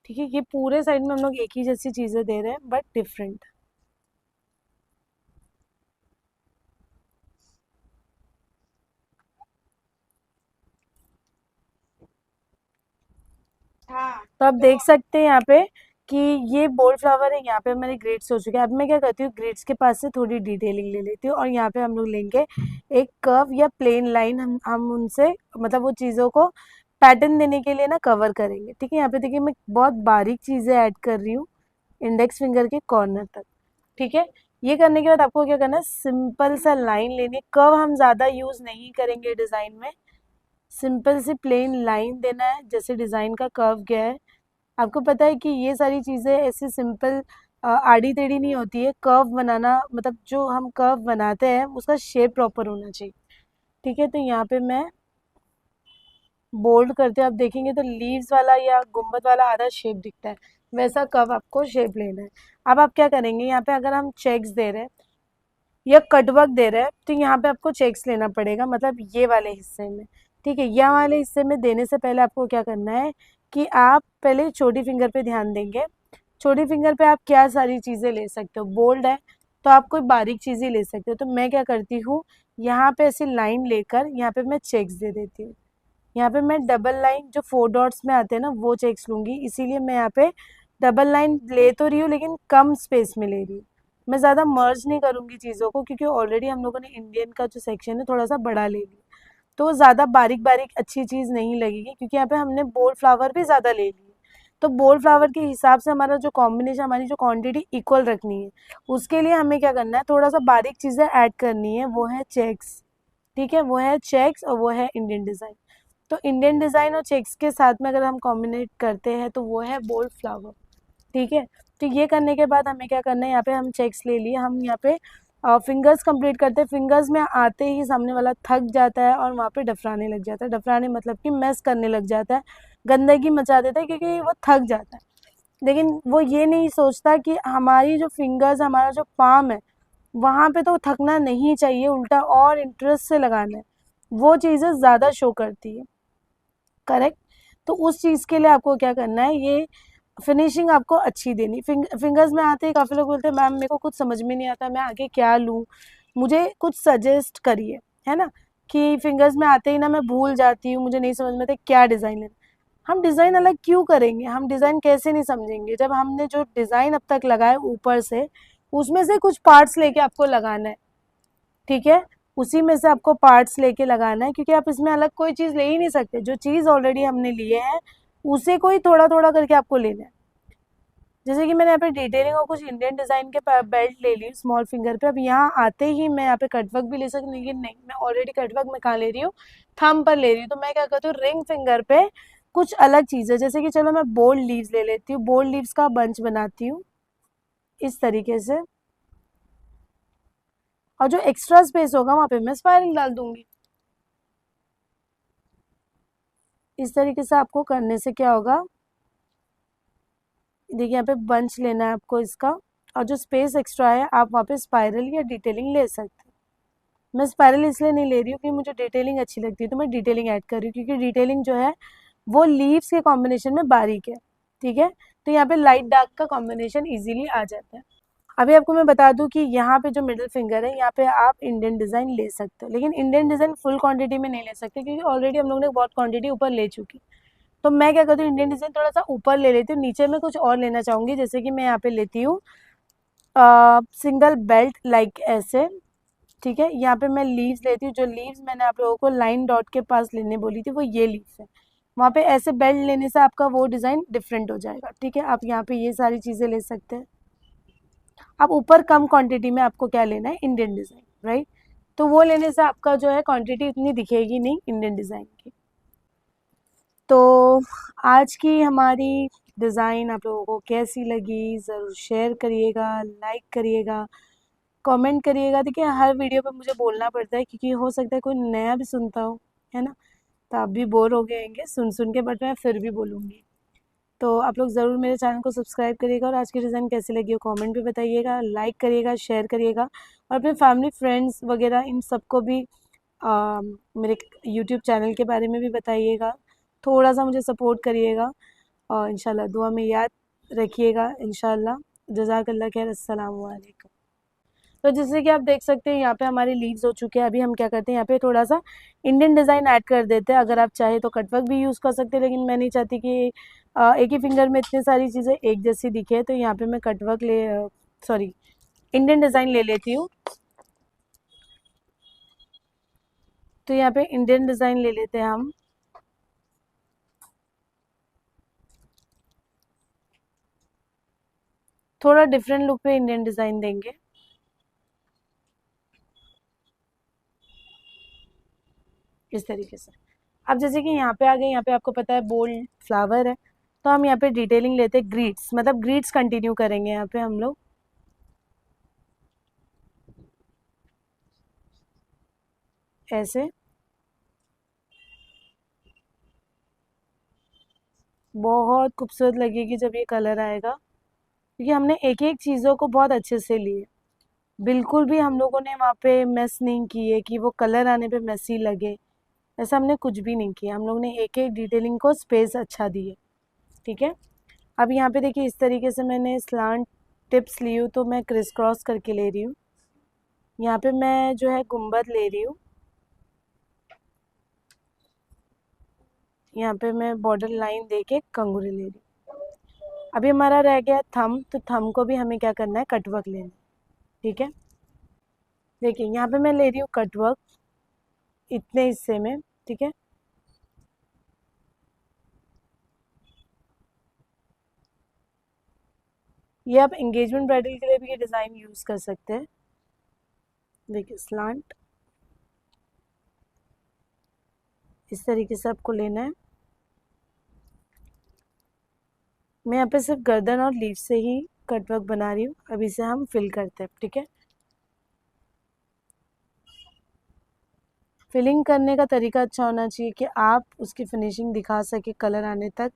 ठीक है। ये पूरे साइड में हम लोग एक ही जैसी चीज़ें दे रहे हैं बट डिफरेंट। तो आप देख सकते हैं यहाँ पे कि ये बोल्ड फ्लावर है, यहाँ पे हमारे ग्रिड्स हो चुके हैं। अब मैं क्या करती हूँ, ग्रिड्स के पास से थोड़ी डिटेलिंग ले लेती हूँ और यहाँ पे हम लोग लेंगे एक कर्व या प्लेन लाइन। हम उनसे मतलब वो चीज़ों को पैटर्न देने के लिए ना कवर करेंगे। ठीक है, यहाँ पे देखिए मैं बहुत बारीक चीज़ें ऐड कर रही हूँ इंडेक्स फिंगर के कॉर्नर तक। ठीक है, ये करने के बाद आपको क्या करना है, सिंपल सा लाइन लेनी है। कर्व हम ज़्यादा यूज़ नहीं करेंगे डिज़ाइन में, सिंपल सी प्लेन लाइन देना है जैसे डिज़ाइन का कर्व गया है। आपको पता है कि ये सारी चीज़ें ऐसे सिंपल आड़ी टेढ़ी नहीं होती है। कर्व बनाना मतलब जो हम कर्व बनाते हैं उसका शेप प्रॉपर होना चाहिए। ठीक है, तो यहाँ पे मैं बोल्ड करते हैं, आप देखेंगे तो लीव्स वाला या गुम्बद वाला आधा शेप दिखता है, वैसा कर्व आपको शेप लेना है। अब आप क्या करेंगे, यहाँ पे अगर हम चेक्स दे रहे हैं या कटवर्क दे रहे हैं तो यहाँ पे आपको चेक्स लेना पड़ेगा, मतलब ये वाले हिस्से में। ठीक है, यह वाले हिस्से में देने से पहले आपको क्या करना है कि आप पहले छोटी फिंगर पे ध्यान देंगे। छोटी फिंगर पे आप क्या सारी चीज़ें ले सकते हो, बोल्ड है तो आप कोई बारीक चीज़ ही ले सकते हो। तो मैं क्या करती हूँ, यहाँ पे ऐसी लाइन लेकर यहाँ पे मैं चेक्स दे देती हूँ। यहाँ पे मैं डबल लाइन जो 4 डॉट्स में आते हैं ना वो चेक्स लूँगी, इसीलिए मैं यहाँ पे डबल लाइन ले तो रही हूँ लेकिन कम स्पेस में ले रही हूँ। मैं ज़्यादा मर्ज नहीं करूँगी चीज़ों को, क्योंकि ऑलरेडी हम लोगों ने इंडियन का जो सेक्शन है थोड़ा सा बड़ा ले लिया, तो ज़्यादा बारीक बारीक अच्छी चीज़ नहीं लगेगी, क्योंकि यहाँ पे हमने बोल्ड फ्लावर भी ज़्यादा ले लिए। तो बोल्ड फ्लावर के हिसाब से हमारा जो कॉम्बिनेशन, हमारी जो क्वांटिटी इक्वल रखनी है, उसके लिए हमें क्या करना है, थोड़ा सा बारीक चीज़ें ऐड करनी है, वो है चेक्स। ठीक है, वो है चेक्स और वो है इंडियन डिज़ाइन। तो इंडियन डिज़ाइन और चेक्स के साथ में अगर हम कॉम्बिनेट करते हैं तो वो है बोल्ड फ्लावर। ठीक है, तो ये करने के बाद हमें क्या करना है, यहाँ पे हम चेक्स ले लिए, हम यहाँ पे फिंगर्स कंप्लीट करते हैं। फिंगर्स में आते ही सामने वाला थक जाता है और वहाँ पे डफराने लग जाता है। डफराने मतलब कि मेस करने लग जाता है, गंदगी मचा देता है, क्योंकि वो थक जाता है। लेकिन वो ये नहीं सोचता कि हमारी जो फिंगर्स, हमारा जो पाम है, वहाँ पे तो थकना नहीं चाहिए, उल्टा और इंटरेस्ट से लगाना है, वो चीज़ें ज़्यादा शो करती है। करेक्ट, तो उस चीज़ के लिए आपको क्या करना है, ये फिनिशिंग आपको अच्छी देनी। फिंगर्स में आते ही काफ़ी लोग बोलते हैं मैम मेरे को कुछ समझ में नहीं आता, मैं आगे क्या लूँ, मुझे कुछ सजेस्ट करिए, है ना। कि फिंगर्स में आते ही ना मैं भूल जाती हूँ, मुझे नहीं समझ में आता क्या डिज़ाइन लेना। हम डिज़ाइन अलग क्यों करेंगे, हम डिज़ाइन कैसे नहीं समझेंगे, जब हमने जो डिज़ाइन अब तक लगाया ऊपर से, उसमें से कुछ पार्ट्स लेके आपको लगाना है। ठीक है, उसी में से आपको पार्ट्स लेके लगाना है, क्योंकि आप इसमें अलग कोई चीज़ ले ही नहीं सकते। जो चीज़ ऑलरेडी हमने लिए है उसे कोई थोड़ा थोड़ा करके आपको लेना है। जैसे कि मैंने यहाँ पे डिटेलिंग और कुछ इंडियन डिज़ाइन के बेल्ट ले ली स्मॉल फिंगर पे। अब यहाँ आते ही मैं यहाँ पे कटवर्क भी ले सकती हूँ, लेकिन नहीं, मैं ऑलरेडी कटवर्क में कहाँ ले रही हूँ, थंब पर ले रही हूँ। तो मैं क्या करती हूँ, रिंग फिंगर पे कुछ अलग चीज़ है, जैसे कि चलो मैं बोल्ड लीव्स ले लेती हूँ, बोल्ड लीव्स का बंच बनाती हूँ इस तरीके से, और जो एक्स्ट्रा स्पेस होगा वहाँ पे मैं स्पाइरल डाल दूंगी। इस तरीके से आपको करने से क्या होगा, देखिए यहाँ पे बंच लेना है आपको इसका, और जो स्पेस एक्स्ट्रा है आप वहाँ पे स्पाइरल या डिटेलिंग ले सकते हैं। मैं स्पाइरल इसलिए नहीं ले रही हूँ कि मुझे डिटेलिंग अच्छी लगती है, तो मैं डिटेलिंग ऐड कर रही हूँ, क्योंकि डिटेलिंग जो है वो लीव्स के कॉम्बिनेशन में बारीक है। ठीक है, तो यहाँ पे लाइट डार्क का कॉम्बिनेशन इजीली आ जाता है। अभी आपको मैं बता दूं कि यहाँ पे जो मिडिल फिंगर है, यहाँ पे आप इंडियन डिज़ाइन ले सकते हो, लेकिन इंडियन डिज़ाइन फुल क्वांटिटी में नहीं ले सकते, क्योंकि ऑलरेडी हम लोगों ने बहुत क्वांटिटी ऊपर ले चुकी। तो मैं क्या करती हूँ, इंडियन डिज़ाइन थोड़ा सा ऊपर ले लेती हूँ, नीचे में कुछ और लेना चाहूँगी, जैसे कि मैं यहाँ पे लेती हूँ सिंगल बेल्ट लाइक ऐसे। ठीक है, यहाँ पे मैं लीव्स लेती हूँ, जो लीव्स मैंने आप लोगों को लाइन डॉट के पास लेने बोली थी वो ये लीव्स है। वहाँ पे ऐसे बेल्ट लेने से आपका वो डिज़ाइन डिफरेंट हो जाएगा। ठीक है, आप यहाँ पे ये सारी चीज़ें ले सकते हैं। अब ऊपर कम क्वांटिटी में आपको क्या लेना है, इंडियन डिज़ाइन, राइट। तो वो लेने से आपका जो है क्वांटिटी इतनी दिखेगी नहीं इंडियन डिज़ाइन की। तो आज की हमारी डिज़ाइन आप लोगों को कैसी लगी, ज़रूर शेयर करिएगा, लाइक करिएगा, कमेंट करिएगा। देखिए हर वीडियो पे मुझे बोलना पड़ता है, क्योंकि हो सकता है कोई नया भी सुनता हो, है ना। तो आप भी बोर हो गए होंगे सुन सुन के, बट मैं फिर भी बोलूँगी। तो आप लोग ज़रूर मेरे चैनल को सब्सक्राइब करिएगा, और आज की डिज़ाइन कैसी लगी हो कमेंट पे बताइएगा, लाइक करिएगा, शेयर करिएगा, और अपने फैमिली फ्रेंड्स वगैरह इन सबको भी मेरे यूट्यूब चैनल के बारे में भी बताइएगा। थोड़ा सा मुझे सपोर्ट करिएगा, और इंशाल्लाह दुआ में याद रखिएगा इंशाल्लाह। जज़ाकल्लाह खैर, अस्सलाम वालेकुम। तो जैसे कि आप देख सकते हैं यहाँ पे हमारे लीव्स हो चुके हैं। अभी हम क्या करते हैं, यहाँ पे थोड़ा सा इंडियन डिज़ाइन ऐड कर देते हैं। अगर आप चाहे तो कटवर्क भी यूज़ कर सकते हैं, लेकिन मैं नहीं चाहती कि एक ही फिंगर में इतनी सारी चीज़ें एक जैसी दिखे। तो यहाँ पे मैं कटवर्क सॉरी इंडियन डिज़ाइन ले लेती हूँ। तो यहाँ पे इंडियन डिज़ाइन ले लेते हैं हम। थोड़ा डिफरेंट लुक पे इंडियन डिज़ाइन देंगे। इस तरीके से। अब जैसे कि यहाँ पे आ गए, यहाँ पे आपको पता है बोल्ड फ्लावर है, तो हम यहाँ पे डिटेलिंग लेते हैं ग्रीड्स, मतलब ग्रीड्स कंटिन्यू करेंगे यहाँ पे हम लोग। ऐसे बहुत खूबसूरत लगेगी जब ये कलर आएगा, क्योंकि हमने एक एक चीज़ों को बहुत अच्छे से लिए। बिल्कुल भी हम लोगों ने वहाँ पे मेस नहीं की है कि वो कलर आने पे मेसी लगे, ऐसा हमने कुछ भी नहीं किया। हम लोग ने एक एक डिटेलिंग को स्पेस अच्छा दिए। ठीक है। अब यहाँ पे देखिए इस तरीके से मैंने स्लांट टिप्स ली हूँ, तो मैं क्रिस क्रॉस करके ले रही हूँ। यहाँ पे मैं जो है गुंबद ले रही हूँ, यहाँ पे मैं बॉर्डर लाइन देके कंगूरी ले रही हूँ। अभी हमारा रह गया थंब, तो थंब को भी हमें क्या करना है, कटवर्क लेना है। ठीक है। देखिए यहाँ पे मैं ले रही हूँ कटवर्क इतने हिस्से में। ठीक है। ये आप एंगेजमेंट ब्राइडल के लिए भी ये डिज़ाइन यूज़ कर सकते हैं। देखिए स्लांट इस तरीके से आपको लेना है। मैं यहाँ पे सिर्फ गर्दन और लीफ से ही कटवर्क बना रही हूँ। अब इसे हम फिल करते हैं। ठीक है। फिलिंग करने का तरीका अच्छा होना चाहिए कि आप उसकी फिनिशिंग दिखा सके कलर आने तक।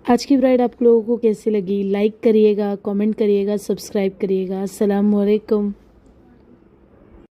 आज की ब्राइड आप लोगों को कैसी लगी, लाइक करिएगा, कमेंट करिएगा, सब्सक्राइब करिएगा। अस्सलाम वालेकुम।